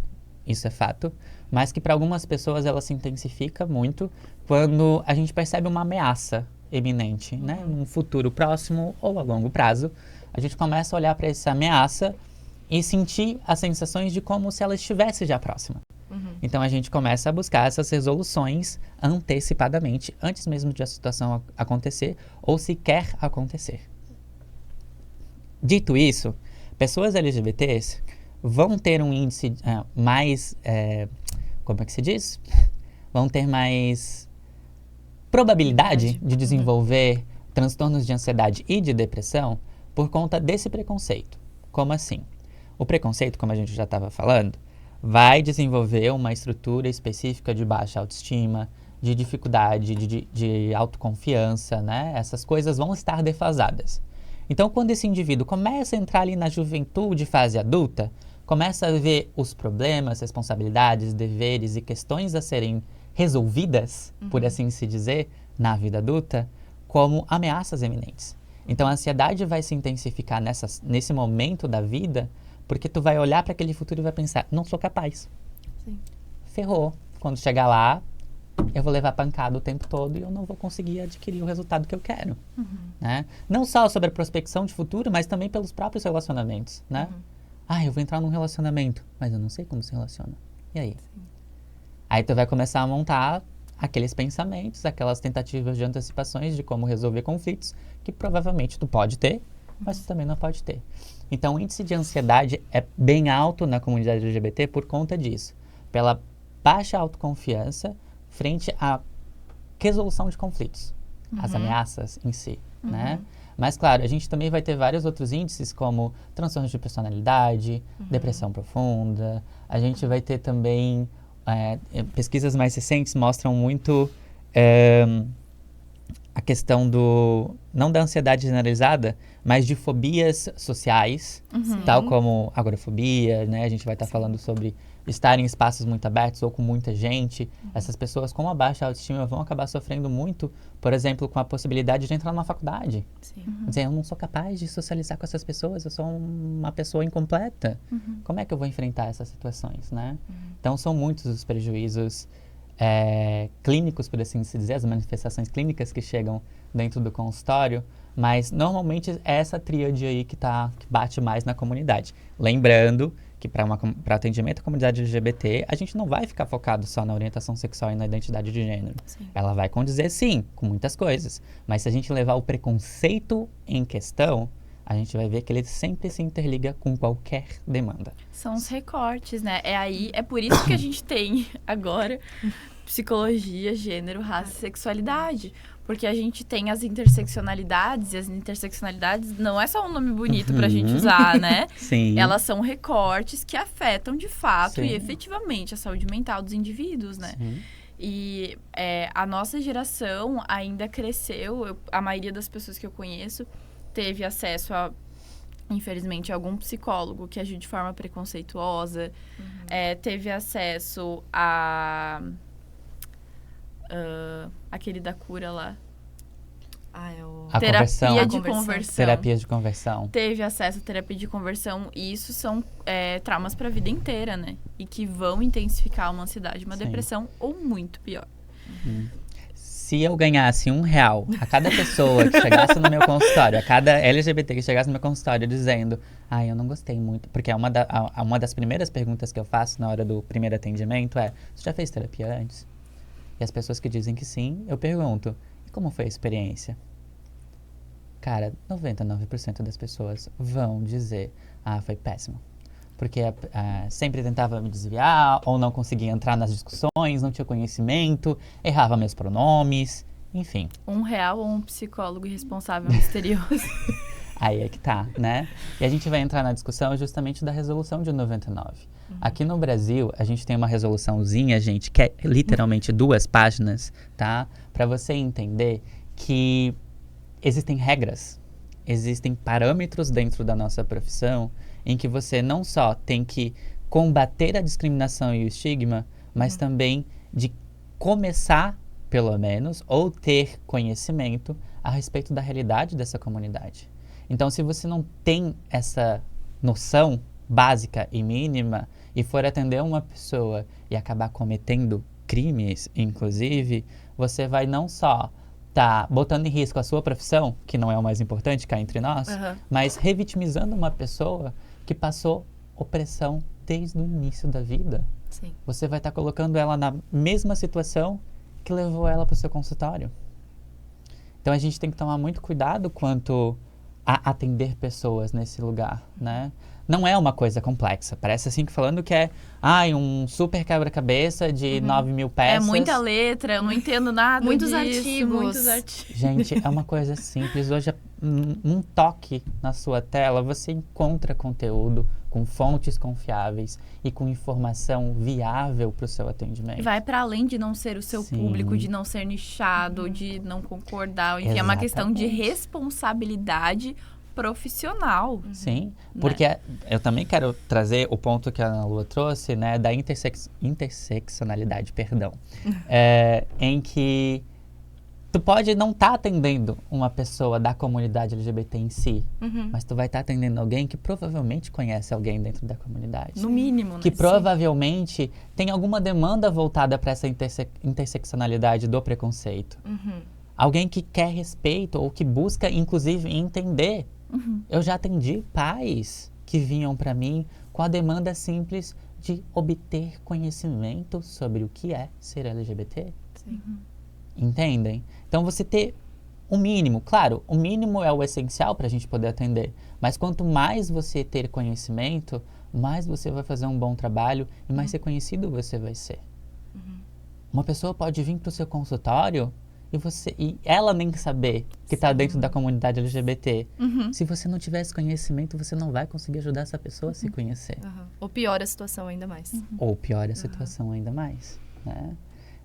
isso é fato, mas que para algumas pessoas ela se intensifica muito quando a gente percebe uma ameaça iminente, né? Num futuro próximo ou a longo prazo, a gente começa a olhar para essa ameaça e sentir as sensações de como se ela estivesse já próxima. Então a gente começa a buscar essas resoluções antecipadamente, antes mesmo de a situação acontecer ou sequer acontecer. Dito isso, pessoas LGBTs vão ter um índice mais, como é que se diz? Vão ter mais probabilidade de desenvolver transtornos de ansiedade e de depressão por conta desse preconceito. Como assim? O preconceito, como a gente já estava falando, vai desenvolver uma estrutura específica de baixa autoestima, de dificuldade, de autoconfiança, né? Essas coisas vão estar defasadas. Então, quando esse indivíduo começa a entrar ali na juventude, fase adulta, começa a ver os problemas, responsabilidades, deveres e questões a serem resolvidas, por assim se dizer, na vida adulta, como ameaças iminentes. Então, a ansiedade vai se intensificar nesse momento da vida, porque tu vai olhar para aquele futuro e vai pensar, não sou capaz. Sim. Ferrou. Quando chegar lá, eu vou levar pancada o tempo todo e eu não vou conseguir adquirir o resultado que eu quero. Né? Não só sobre a prospecção de futuro, mas também pelos próprios relacionamentos. Né? Eu vou entrar num relacionamento, mas eu não sei como se relaciona. E aí? Sim. Aí tu vai começar a montar aqueles pensamentos, aquelas tentativas de antecipações de como resolver conflitos que provavelmente tu pode ter, mas tu também não pode ter. Então, o índice de ansiedade é bem alto na comunidade LGBT por conta disso. Pela baixa autoconfiança frente à resolução de conflitos, as ameaças em si, né? Mas, claro, a gente também vai ter vários outros índices, como transtornos de personalidade, depressão profunda. A gente vai ter também, pesquisas mais recentes mostram muito a questão não da ansiedade generalizada, mas de fobias sociais, tal como agorafobia, né? A gente vai estar falando sobre estar em espaços muito abertos ou com muita gente. Essas pessoas com uma baixa autoestima vão acabar sofrendo muito, por exemplo, com a possibilidade de entrar numa faculdade. Dizer, eu não sou capaz de socializar com essas pessoas, eu sou uma pessoa incompleta. Como é que eu vou enfrentar essas situações, né? Então, são muitos os prejuízos clínicos, por assim se dizer, as manifestações clínicas que chegam dentro do consultório, mas normalmente é essa tríade aí que bate mais na comunidade. Lembrando que para atendimento à comunidade LGBT, a gente não vai ficar focado só na orientação sexual e na identidade de gênero. Sim. Ela vai condizer, sim, com muitas coisas, mas se a gente levar o preconceito em questão, a gente vai ver que ele sempre se interliga com qualquer demanda. São os recortes, né? É por isso que a gente tem agora psicologia, gênero, raça e sexualidade. Porque a gente tem as interseccionalidades, e as interseccionalidades não é só um nome bonito pra gente usar, né? Sim. Elas são recortes que afetam de fato e efetivamente a saúde mental dos indivíduos, né? Sim. E a nossa geração ainda cresceu, a maioria das pessoas que eu conheço teve acesso a, infelizmente, algum psicólogo que agiu de forma preconceituosa, teve acesso a aquele da cura lá. Terapia de conversão. Terapia de conversão. Teve acesso à terapia de conversão e isso são traumas para a vida inteira, né? E que vão intensificar uma ansiedade, uma depressão ou muito pior. Se eu ganhasse R$1 a cada pessoa que chegasse no meu consultório, a cada LGBT que chegasse no meu consultório dizendo, eu não gostei muito, porque uma das primeiras perguntas que eu faço na hora do primeiro atendimento você já fez terapia antes? E as pessoas que dizem que sim, eu pergunto, e como foi a experiência? Cara, 99% das pessoas vão dizer, foi péssimo. Porque sempre tentava me desviar, ou não conseguia entrar nas discussões, não tinha conhecimento, errava meus pronomes, enfim. R$1 ou um psicólogo irresponsável misterioso. Aí é que tá, né? E a gente vai entrar na discussão justamente da resolução de 99. Aqui no Brasil, a gente tem uma resoluçãozinha, gente, que é literalmente 2 páginas, tá? Pra você entender que existem regras, existem parâmetros dentro da nossa profissão em que você não só tem que combater a discriminação e o estigma, mas também de começar, pelo menos, ou ter conhecimento a respeito da realidade dessa comunidade. Então, se você não tem essa noção básica e mínima e for atender uma pessoa e acabar cometendo crimes, inclusive, você vai não só tá botando em risco a sua profissão, que não é o mais importante cá entre nós, mas revitimizando uma pessoa que passou opressão desde o início da vida. Sim. Você vai estar colocando ela na mesma situação que levou ela para o seu consultório. Então a gente tem que tomar muito cuidado quanto a atender pessoas nesse lugar, né? Não é uma coisa complexa. Parece assim que falando que é um super quebra-cabeça de 9.000 peças. É muita letra, eu não entendo nada Muitos disso. Muitos artigos. Gente, é uma coisa simples. Hoje, um toque na sua tela, você encontra conteúdo com fontes confiáveis e com informação viável para o seu atendimento. E vai para além de não ser o seu Sim. público, de não ser nichado, de não concordar. Enfim, é uma questão de responsabilidade profissional. Sim, porque eu também quero trazer o ponto que a Ana Lua trouxe, né, da interseccionalidade, em que tu pode não estar atendendo uma pessoa da comunidade LGBT em si, mas tu vai estar atendendo alguém que provavelmente conhece alguém dentro da comunidade. No mínimo, né? Que provavelmente tem alguma demanda voltada para essa interseccionalidade do preconceito. Alguém que quer respeito ou que busca, inclusive, entender. Eu já atendi pais que vinham para mim com a demanda simples de obter conhecimento sobre o que é ser LGBT. Sim. Entendem? Então, você ter o mínimo. Claro, o mínimo é o essencial para a gente poder atender. Mas quanto mais você ter conhecimento, mais você vai fazer um bom trabalho e mais reconhecido você vai ser. Uma pessoa pode vir para o seu consultório e ela nem saber que está dentro da comunidade LGBT. Se você não tiver esse conhecimento, você não vai conseguir ajudar essa pessoa a se conhecer. Ou piora a situação ainda mais. Ou piora a situação ainda mais, né?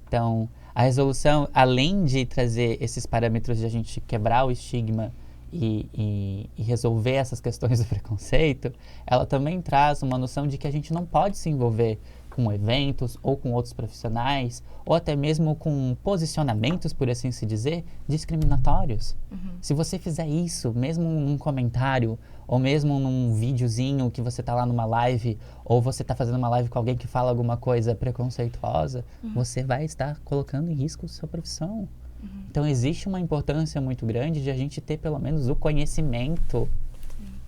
Então, a resolução, além de trazer esses parâmetros de a gente quebrar o estigma e resolver essas questões do preconceito, ela também traz uma noção de que a gente não pode se envolver com eventos ou com outros profissionais, ou até mesmo com posicionamentos, por assim se dizer, discriminatórios. Se você fizer isso, mesmo num comentário, ou mesmo num videozinho que você está lá numa live, ou você está fazendo uma live com alguém que fala alguma coisa preconceituosa, você vai estar colocando em risco a sua profissão. Então, existe uma importância muito grande de a gente ter, pelo menos, o conhecimento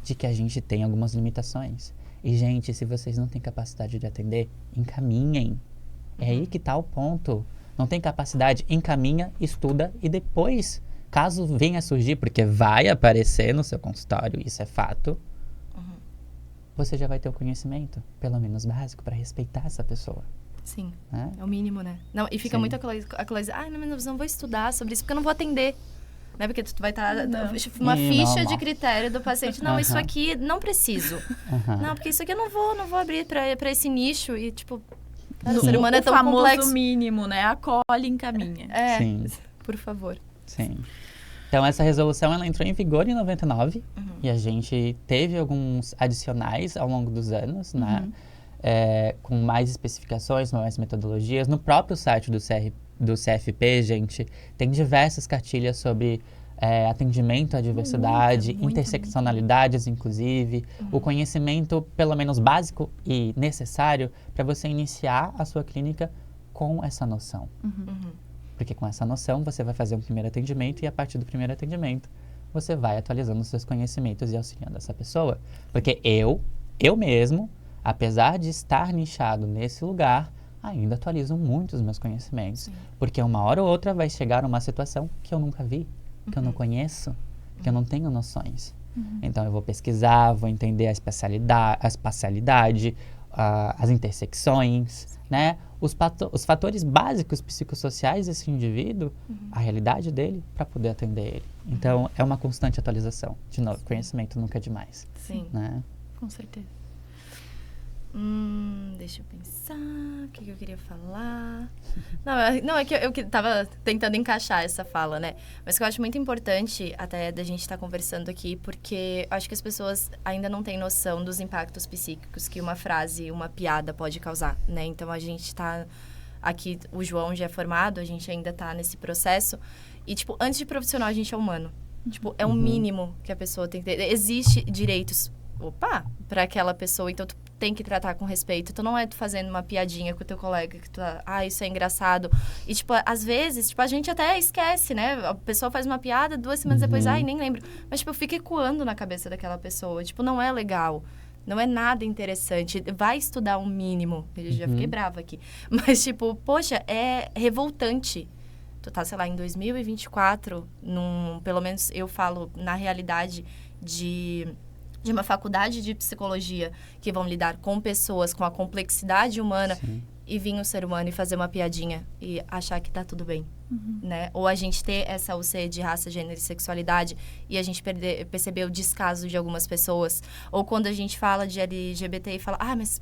de que a gente tem algumas limitações. E, gente, se vocês não têm capacidade de atender, encaminhem. É aí que está o ponto. Não tem capacidade, encaminha, estuda e depois, caso venha a surgir, porque vai aparecer no seu consultório, isso é fato, você já vai ter o conhecimento, pelo menos básico, para respeitar essa pessoa. Sim, né? É o mínimo, né? Não, e fica muito aquela coisa, não, mas eu não vou estudar sobre isso, porque eu não vou atender. Né? Porque tu vai estar uma ficha de critério do paciente. Não, isso aqui não preciso. Não, porque isso aqui eu não vou abrir para esse nicho. E, tipo, o ser humano é tão complexo. O famoso mínimo, né? Acolhe e encaminha. Sim. Por favor. Sim. Então, essa resolução, ela entrou em vigor em 99. E a gente teve alguns adicionais ao longo dos anos, né? Com mais especificações, mais metodologias. No próprio site do CFP, gente, tem diversas cartilhas sobre atendimento à diversidade, interseccionalidades, inclusive, o conhecimento, pelo menos básico e necessário, para você iniciar a sua clínica com essa noção. Porque com essa noção, você vai fazer um primeiro atendimento e, a partir do primeiro atendimento, você vai atualizando os seus conhecimentos e auxiliando essa pessoa. Porque eu mesmo, apesar de estar nichado nesse lugar, ainda atualizo muito os meus conhecimentos. Porque uma hora ou outra vai chegar uma situação que eu nunca vi, que eu não conheço, que eu não tenho noções. Então, eu vou pesquisar, vou entender a espacialidade, as intersecções, né? Os fatores básicos psicossociais desse indivíduo, a realidade dele, para poder atender ele. Então, é uma constante atualização. De novo, conhecimento nunca é demais. Sim, né? Com certeza. Deixa eu pensar, o que eu queria falar. Não, é que eu tava tentando encaixar essa fala, né? Mas que eu acho muito importante até da gente estar conversando aqui, porque acho que as pessoas ainda não têm noção dos impactos psíquicos que uma frase, uma piada pode causar, né? Então, a gente tá aqui, o João já é formado, a gente ainda tá nesse processo. E, tipo, antes de profissional, a gente é humano. Tipo, é o mínimo que a pessoa tem que ter. Existem direitos opa, para aquela pessoa, então tu tem que tratar com respeito. Tu não é tu fazendo uma piadinha com o teu colega, que tu, isso é engraçado. E, tipo, às vezes, tipo, a gente até esquece, né? A pessoa faz uma piada, 2 semanas depois, nem lembro. Mas, tipo, fica ecoando na cabeça daquela pessoa. Tipo, não é legal. Não é nada interessante. Vai estudar um mínimo. Eu já fiquei brava aqui. Mas, tipo, poxa, é revoltante. Tu tá, sei lá, em 2024, pelo menos eu falo na realidade de uma faculdade de psicologia que vão lidar com pessoas, com a complexidade humana. Sim. E vir um ser humano e fazer uma piadinha e achar que tá tudo bem, né? Ou a gente ter essa UC de raça, gênero e sexualidade e a gente perceber o descaso de algumas pessoas. Ou quando a gente fala de LGBT e fala, mas...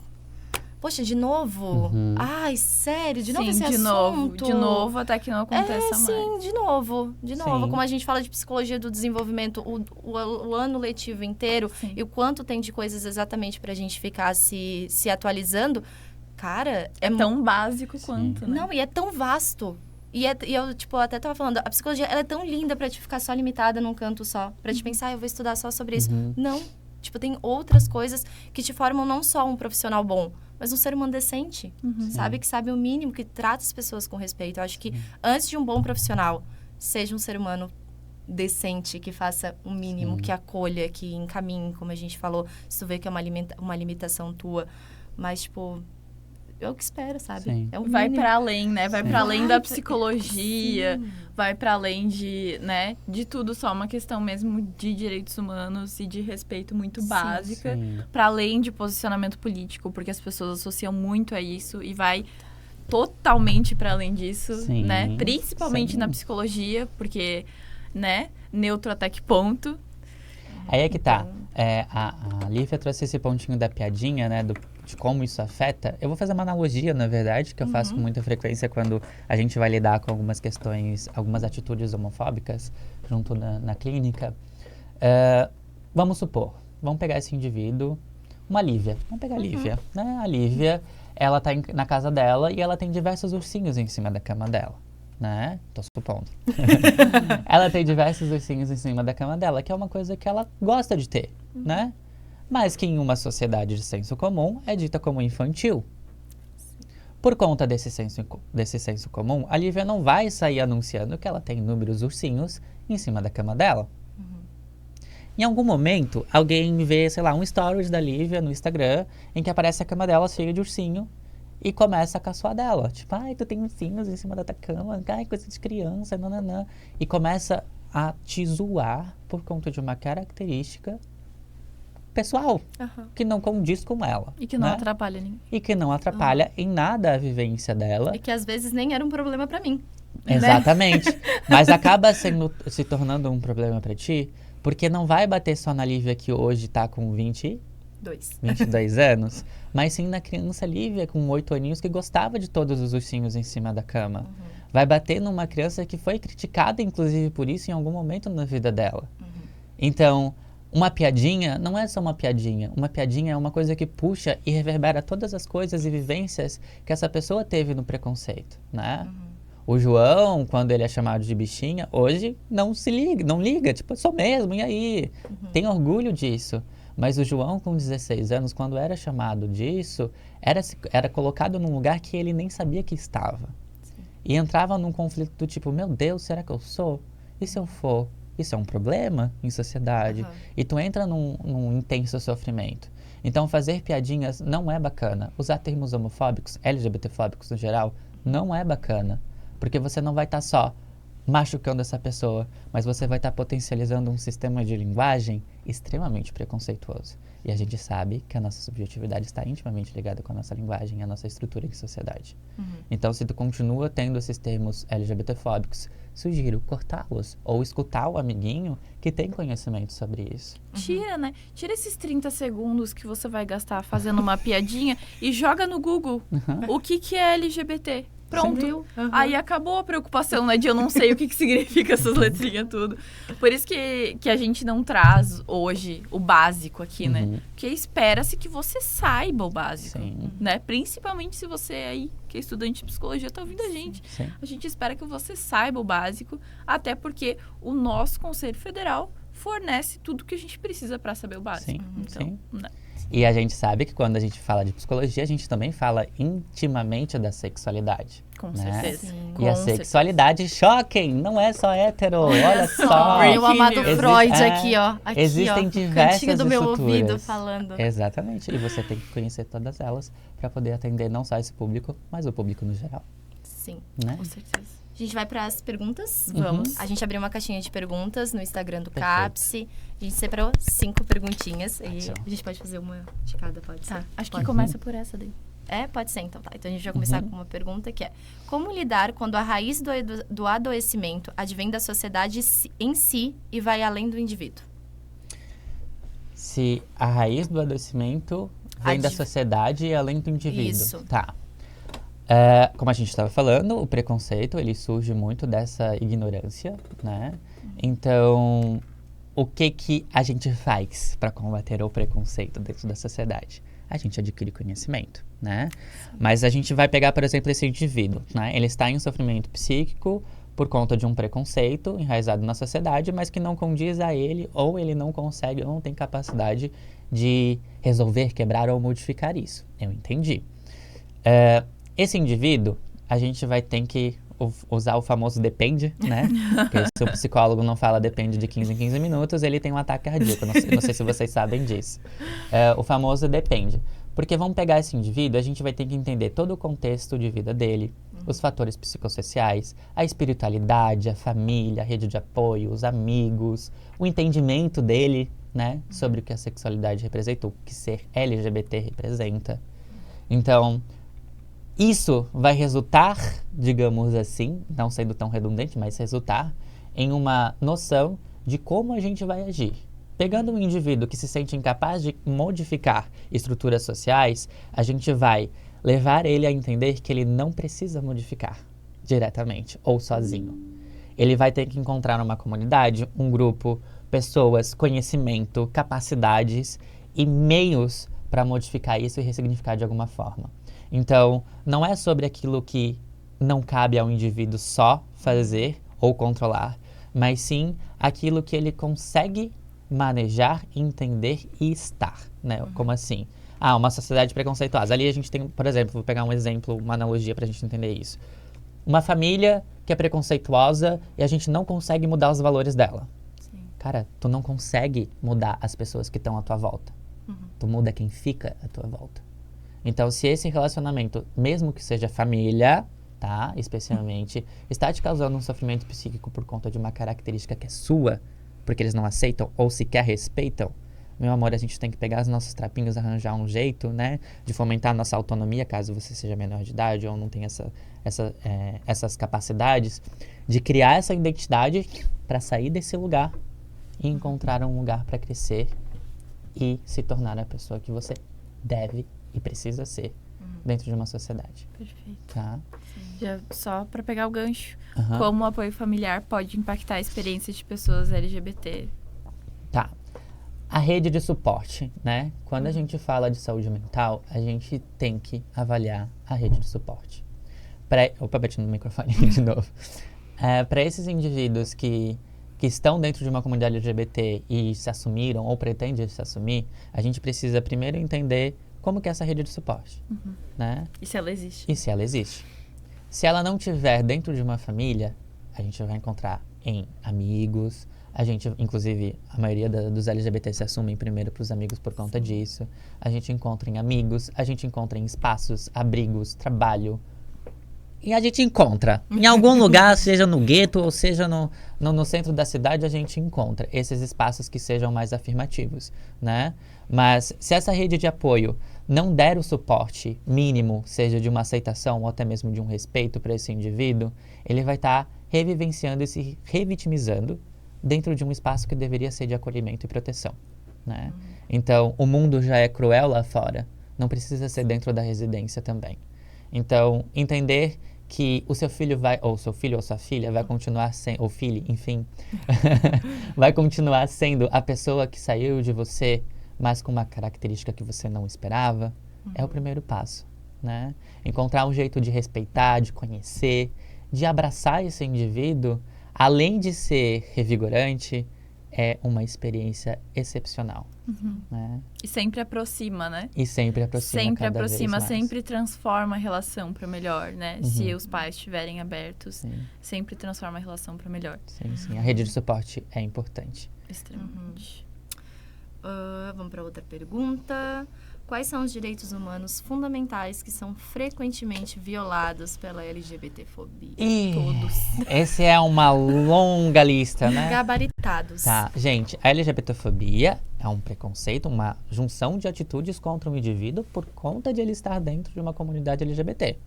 Poxa, de novo? Ai, sério? De novo esse assunto? De novo, até que não aconteça mais. Sim, de novo. De novo. Como a gente fala de psicologia do desenvolvimento o ano letivo inteiro e o quanto tem de coisas exatamente pra gente ficar se atualizando. Cara, é tão básico quanto, né? Não, e é tão vasto. E eu, tipo, até tava falando, a psicologia, ela é tão linda pra te ficar só limitada num canto só. Pra te pensar, eu vou estudar só sobre isso. Não. Tipo, tem outras coisas que te formam não só um profissional bom, mas um ser humano decente, sabe? Que sabe o mínimo, que trata as pessoas com respeito. Eu acho que antes de um bom profissional, seja um ser humano decente, que faça o mínimo, que acolha, que encaminhe, como a gente falou, se tu vê que é uma limitação tua. Mas, tipo... eu que espero, sabe? É vai para além, né? Vai para além da psicologia, vai para além de, né? De tudo, só uma questão mesmo de direitos humanos e de respeito muito básica. Para além de posicionamento político, porque as pessoas associam muito a isso e vai totalmente para além disso, né? Principalmente na psicologia, porque, né? Neutro até que ponto. Aí é que tá. A Lívia trouxe esse pontinho da piadinha, né? De como isso afeta. Eu vou fazer uma analogia, na verdade, que eu faço com muita frequência quando a gente vai lidar com algumas questões, algumas atitudes homofóbicas junto na clínica. Vamos supor, vamos pegar esse indivíduo, uma Lívia. Vamos pegar a Lívia, né? A Lívia, ela tá na casa dela e ela tem diversos ursinhos em cima da cama dela. Né? Tô supondo. Ela tem diversos ursinhos em cima da cama dela, que é uma coisa que ela gosta de ter, né? Mas que em uma sociedade de senso comum é dita como infantil. Por conta desse senso comum, a Lívia não vai sair anunciando que ela tem inúmeros ursinhos em cima da cama dela. Em algum momento, alguém vê, sei lá, um stories da Lívia no Instagram em que aparece a cama dela cheia de ursinho e começa a caçoar dela. Tipo, tu tem ursinhos em cima da tua cama, coisa de criança, nananã. E começa a te zoar por conta de uma característica pessoal, que não condiz com ela. E que não atrapalha ninguém. E que não atrapalha em nada a vivência dela. E que às vezes nem era um problema pra mim. Exatamente. Né? Mas acaba se tornando um problema pra ti, porque não vai bater só na Lívia que hoje tá com 22 anos, mas sim na criança Lívia com 8 aninhos que gostava de todos os ursinhos em cima da cama. Vai bater numa criança que foi criticada, inclusive, por isso em algum momento na vida dela. Então, uma piadinha não é só uma piadinha. Uma piadinha é uma coisa que puxa e reverbera todas as coisas e vivências que essa pessoa teve no preconceito, né? O João, quando ele é chamado de bichinha, hoje não liga, tipo, eu sou mesmo, e aí? Tem orgulho disso. Mas o João, com 16 anos, quando era chamado disso, era colocado num lugar que ele nem sabia que estava. E entrava num conflito do tipo, meu Deus, será que eu sou? E se eu for? Isso é um problema em sociedade. E tu entra num intenso sofrimento. Então, fazer piadinhas não é bacana. Usar termos homofóbicos, LGBTfóbicos no geral, não é bacana. Porque você não vai estar só machucando essa pessoa, mas você vai estar potencializando um sistema de linguagem extremamente preconceituoso. E a gente sabe que a nossa subjetividade está intimamente ligada com a nossa linguagem e a nossa estrutura de sociedade. Então, se tu continua tendo esses termos LGBTfóbicos, sugiro cortá-los ou escutar o amiguinho que tem conhecimento sobre isso. Tira, né? Tira esses 30 segundos que você vai gastar fazendo uma piadinha e joga no Google o que é LGBT. Pronto. Aí acabou a preocupação, né? De eu não sei o que significa essas letrinhas tudo. Por isso que a gente não traz hoje o básico aqui, né? Porque espera-se que você saiba o básico, né? Principalmente se você aí, que é estudante de psicologia, tá ouvindo a gente. A gente espera que você saiba o básico, até porque o nosso Conselho Federal fornece tudo que a gente precisa para saber o básico. Sim, Então, sim. né? E a gente sabe que quando a gente fala de psicologia, a gente também fala intimamente da sexualidade. Com né? certeza. Sim. E a Com certeza. sexualidade, choquem, não é só hétero, olha só. Meu amado Existe- Freud aqui, ó. Aqui, existem ó, diversas cantinho do meu estruturas. ouvido falando. Exatamente, e você tem que conhecer todas elas para poder atender não só esse público, mas o público no geral, Sim. né? Com certeza. A gente vai para as perguntas? Vamos. A gente abriu uma caixinha de perguntas no Instagram do Perfeito. CAPSE. A gente separou 5 perguntinhas. E Ótimo. a gente pode fazer uma de cada, pode Tá, ser? acho que Pode. começa por essa daí. É, pode ser, então tá. Então a gente vai começar com uma pergunta que é: como lidar quando a raiz do adoecimento advém da sociedade em si e vai além do indivíduo? Se a raiz do adoecimento vem da sociedade e além do indivíduo. Isso. Tá. Como a gente estava falando, o preconceito, ele surge muito dessa ignorância, né? Então, o que a gente faz para combater o preconceito dentro da sociedade? A gente adquire conhecimento, né? Mas a gente vai pegar, por exemplo, esse indivíduo, né? Ele está em um sofrimento psíquico por conta de um preconceito enraizado na sociedade, mas que não condiz a ele, ou ele não consegue, ou não tem capacidade de resolver, quebrar ou modificar isso. Eu entendi. Esse indivíduo, a gente vai ter que usar o famoso depende, né? Porque se o psicólogo não fala depende de 15 em 15 minutos, ele tem um ataque cardíaco. Não sei se vocês sabem disso. O famoso depende. Porque vamos pegar esse indivíduo, a gente vai ter que entender todo o contexto de vida dele, os fatores psicossociais, a espiritualidade, a família, a rede de apoio, os amigos, o entendimento dele, né? Sobre o que a sexualidade representa, o que ser LGBT representa. Então, isso vai resultar, digamos assim, não sendo tão redundante, mas resultar em uma noção de como a gente vai agir. Pegando um indivíduo que se sente incapaz de modificar estruturas sociais, a gente vai levar ele a entender que ele não precisa modificar diretamente ou sozinho. Ele vai ter que encontrar uma comunidade, um grupo, pessoas, conhecimento, capacidades e meios para modificar isso e ressignificar de alguma forma. Então, não é sobre aquilo que não cabe ao indivíduo só fazer ou controlar, mas sim aquilo que ele consegue manejar, entender e estar, né? Como assim? Uma sociedade preconceituosa. Ali a gente tem, por exemplo, vou pegar um exemplo, uma analogia pra gente entender isso. Uma família que é preconceituosa e a gente não consegue mudar os valores dela. Sim. Cara, tu não consegue mudar as pessoas que estão à tua volta. Tu muda quem fica à tua volta. Então, se esse relacionamento, mesmo que seja família, tá? Especialmente, está te causando um sofrimento psíquico por conta de uma característica que é sua, porque eles não aceitam ou sequer respeitam, meu amor, a gente tem que pegar os nossos trapinhos, arranjar um jeito, né? De fomentar a nossa autonomia, caso você seja menor de idade ou não tenha essas capacidades, de criar essa identidade para sair desse lugar e encontrar um lugar para crescer e se tornar a pessoa que você deve e precisa ser dentro de uma sociedade, Perfeito. tá? Já só para pegar o gancho, Aham. como o apoio familiar pode impactar a experiência de pessoas LGBT? Tá. A rede de suporte, né? Quando a gente fala de saúde mental, a gente tem que avaliar a rede de suporte. Opa, bati no microfone de novo. Para esses indivíduos que estão dentro de uma comunidade LGBT e se assumiram ou pretendem se assumir, a gente precisa primeiro entender como que é essa rede de suporte, né? E se ela existe? E se ela existe. Se ela não tiver dentro de uma família, a gente vai encontrar em amigos. A gente, inclusive, a maioria dos LGBT se assumem primeiro para os amigos por conta disso. A gente encontra em amigos, a gente encontra em espaços, abrigos, trabalho. E a gente encontra. Em algum lugar, seja no gueto ou seja no centro da cidade, a gente encontra esses espaços que sejam mais afirmativos, né? Mas se essa rede de apoio não der o suporte mínimo, seja de uma aceitação ou até mesmo de um respeito para esse indivíduo, ele vai estar revivenciando e se revitimizando dentro de um espaço que deveria ser de acolhimento e proteção, né? Então, o mundo já é cruel lá fora, não precisa ser dentro da residência também. Então, entender que o seu filho ou seu filho ou sua filha vai continuar sendo, ou filho, enfim, vai continuar sendo a pessoa que saiu de você, mas com uma característica que você não esperava, é o primeiro passo, né? Encontrar um jeito de respeitar, de conhecer, de abraçar esse indivíduo, além de ser revigorante, é uma experiência excepcional, né? E sempre aproxima, né? E sempre aproxima Sempre cada vez aproxima, mais. sempre transforma a relação para melhor, né? Se os pais estiverem abertos, Sim, sempre transforma a relação para melhor. sim. A rede de suporte é importante. Extremamente. Vamos para outra pergunta. Quais são os direitos humanos fundamentais que são frequentemente violados pela LGBTfobia? E Todos. essa é uma longa lista, né? Gabaritados. Tá, gente, a LGBTfobia é um preconceito, uma junção de atitudes contra um indivíduo por conta de ele estar dentro de uma comunidade LGBT.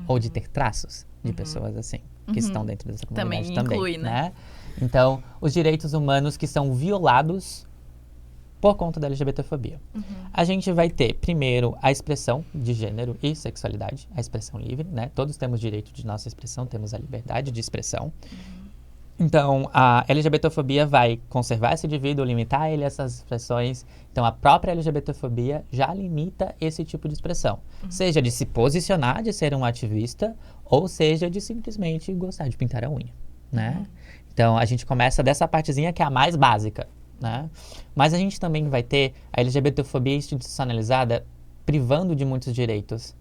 Ou de ter traços de pessoas assim, que estão dentro dessa comunidade também. Inclui, né? Então, os direitos humanos que são violados por conta da LGBTfobia. A gente vai ter, primeiro, a expressão de gênero e sexualidade, a expressão livre, né? Todos temos direito de nossa expressão, temos a liberdade de expressão. Então, a LGBTfobia vai conservar esse indivíduo, limitar ele a essas expressões. Então, a própria LGBTfobia já limita esse tipo de expressão. Seja de se posicionar, de ser um ativista, ou seja de simplesmente gostar de pintar a unha, né? Então, a gente começa dessa partezinha que é a mais básica, né? Mas a gente também vai ter a LGBTfobia institucionalizada privando de muitos direitos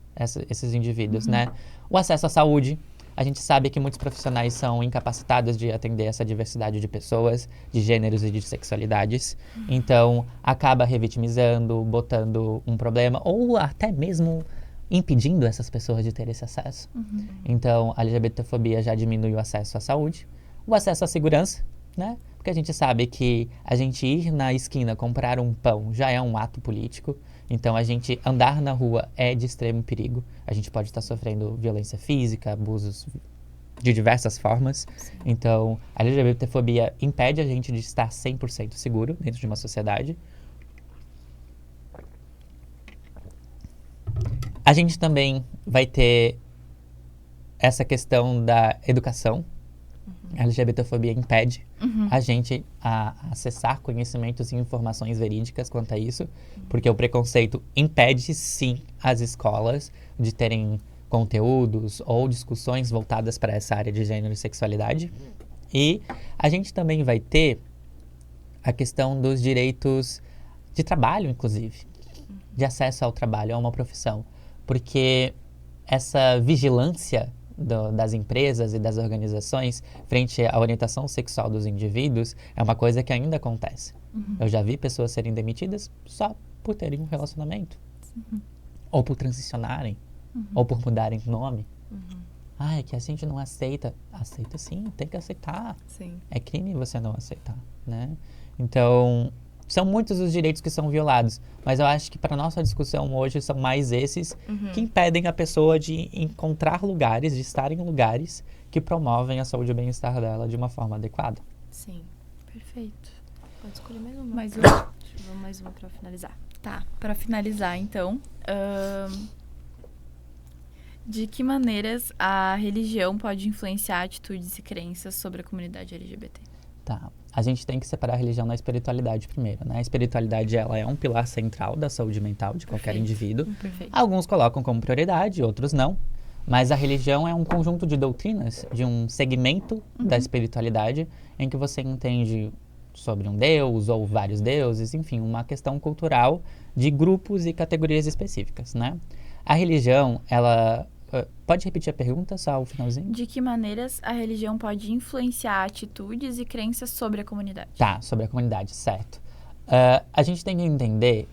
esses indivíduos, né? O acesso à saúde. A gente sabe que muitos profissionais são incapacitados de atender essa diversidade de pessoas, de gêneros e de sexualidades. Então, acaba revitimizando, botando um problema, ou até mesmo impedindo essas pessoas de ter esse acesso. Então, a LGBTfobia já diminui o acesso à saúde, o acesso à segurança, né? Porque a gente sabe que a gente ir na esquina comprar um pão já é um ato político. Então, a gente andar na rua é de extremo perigo. A gente pode estar sofrendo violência física, abusos de diversas formas. Então, a LGBTfobia impede a gente de estar 100% seguro dentro de uma sociedade. A gente também vai ter essa questão da educação. A LGBTfobia impede a gente a acessar conhecimentos e informações verídicas quanto a isso, porque o preconceito impede, sim, as escolas de terem conteúdos ou discussões voltadas para essa área de gênero e sexualidade. E a gente também vai ter a questão dos direitos de trabalho, inclusive, de acesso ao trabalho, a uma profissão, porque essa vigilância das empresas e das organizações frente à orientação sexual dos indivíduos é uma coisa que ainda acontece. Eu já vi pessoas serem demitidas só por terem um relacionamento. Ou por transicionarem. Ou por mudarem nome. É que a gente não aceita. Aceita sim, tem que aceitar. Sim. É crime você não aceitar, né? Então, são muitos os direitos que são violados, mas eu acho que para a nossa discussão hoje são mais esses que impedem a pessoa de encontrar lugares, de estar em lugares que promovem a saúde e o bem-estar dela de uma forma adequada. Sim. Perfeito. Pode escolher mais uma. Mais um. Vamos mais uma para finalizar. Tá, para finalizar, então, de que maneiras a religião pode influenciar atitudes e crenças sobre a comunidade LGBT? Tá. A gente tem que separar a religião da espiritualidade primeiro, né? A espiritualidade, ela é um pilar central da saúde mental de qualquer indivíduo. Perfeito. Alguns colocam como prioridade, outros não. Mas a religião é um conjunto de doutrinas, de um segmento da espiritualidade, em que você entende sobre um deus ou vários deuses, enfim, uma questão cultural de grupos e categorias específicas, né? A religião, ela... Pode repetir a pergunta, só o finalzinho? De que maneiras a religião pode influenciar atitudes e crenças sobre a comunidade? Tá, sobre a comunidade, certo. A gente tem que entender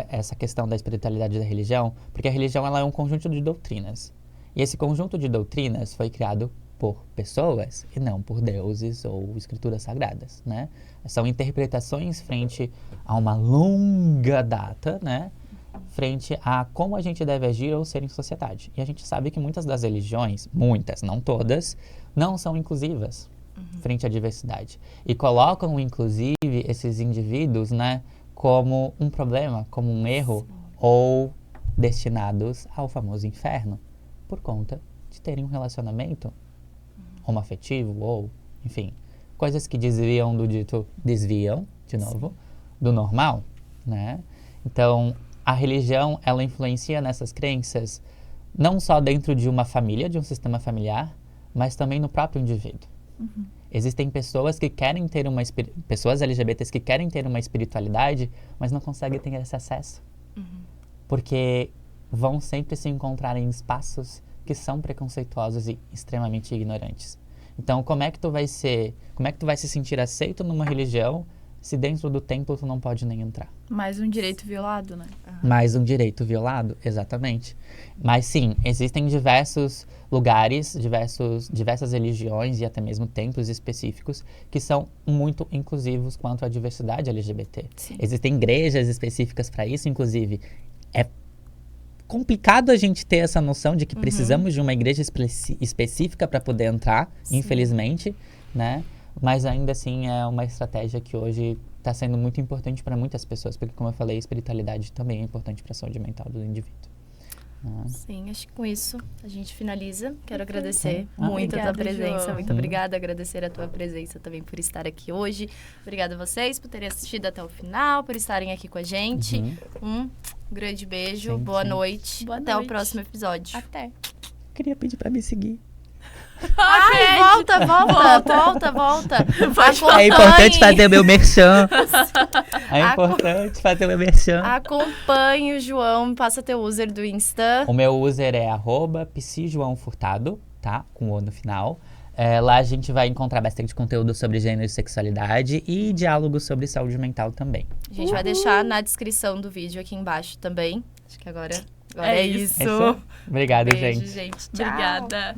essa questão da espiritualidade da religião, porque a religião ela é um conjunto de doutrinas. E esse conjunto de doutrinas foi criado por pessoas e não por deuses ou escrituras sagradas, né? São interpretações frente a uma longa data, né? Frente a como a gente deve agir ou ser em sociedade. E a gente sabe que muitas das religiões, muitas, não todas, não são inclusivas frente à diversidade. E colocam, inclusive, esses indivíduos, né, como um problema, como um erro, ou destinados ao famoso inferno, por conta de terem um relacionamento homoafetivo ou, enfim, coisas que desviam de novo, do normal, né? Então, a religião, ela influencia nessas crenças não só dentro de uma família, de um sistema familiar, mas também no próprio indivíduo. Existem pessoas que querem ter pessoas LGBTs que querem ter uma espiritualidade, mas não conseguem ter esse acesso. Porque vão sempre se encontrar em espaços que são preconceituosos e extremamente ignorantes. Então, como é que tu vai se sentir aceito numa religião se dentro do templo tu não pode nem entrar? Mais um direito violado, né? Mais um direito violado, exatamente. Mas sim, existem diversos lugares, diversas religiões e até mesmo templos específicos que são muito inclusivos quanto à diversidade LGBT. Sim. Existem igrejas específicas para isso, inclusive. É complicado a gente ter essa noção de que precisamos de uma igreja específica para poder entrar, infelizmente, né? Mas ainda assim é uma estratégia que hoje está sendo muito importante para muitas pessoas, porque, como eu falei, a espiritualidade também é importante para a saúde mental do indivíduo. Sim, acho que com isso a gente finaliza. Quero agradecer muito Obrigada, a tua presença. João. Muito obrigada, agradecer a tua presença também por estar aqui hoje. Obrigada a vocês por terem assistido até o final, por estarem aqui com a gente. Um grande beijo, boa noite. Boa até noite. o próximo episódio. Até. Queria pedir para me seguir. Ai, volta. É importante fazer o meu merchan. É importante fazer o meu merchan. Acompanhe o João, passa teu user do Insta. O meu user é @psijoaofurtado, tá? Com o no final. Lá a gente vai encontrar bastante conteúdo sobre gênero e sexualidade e diálogos sobre saúde mental também. A gente vai deixar na descrição do vídeo aqui embaixo também. Acho que agora é isso. É isso? Obrigado, Beijo, gente. Tchau. Obrigada.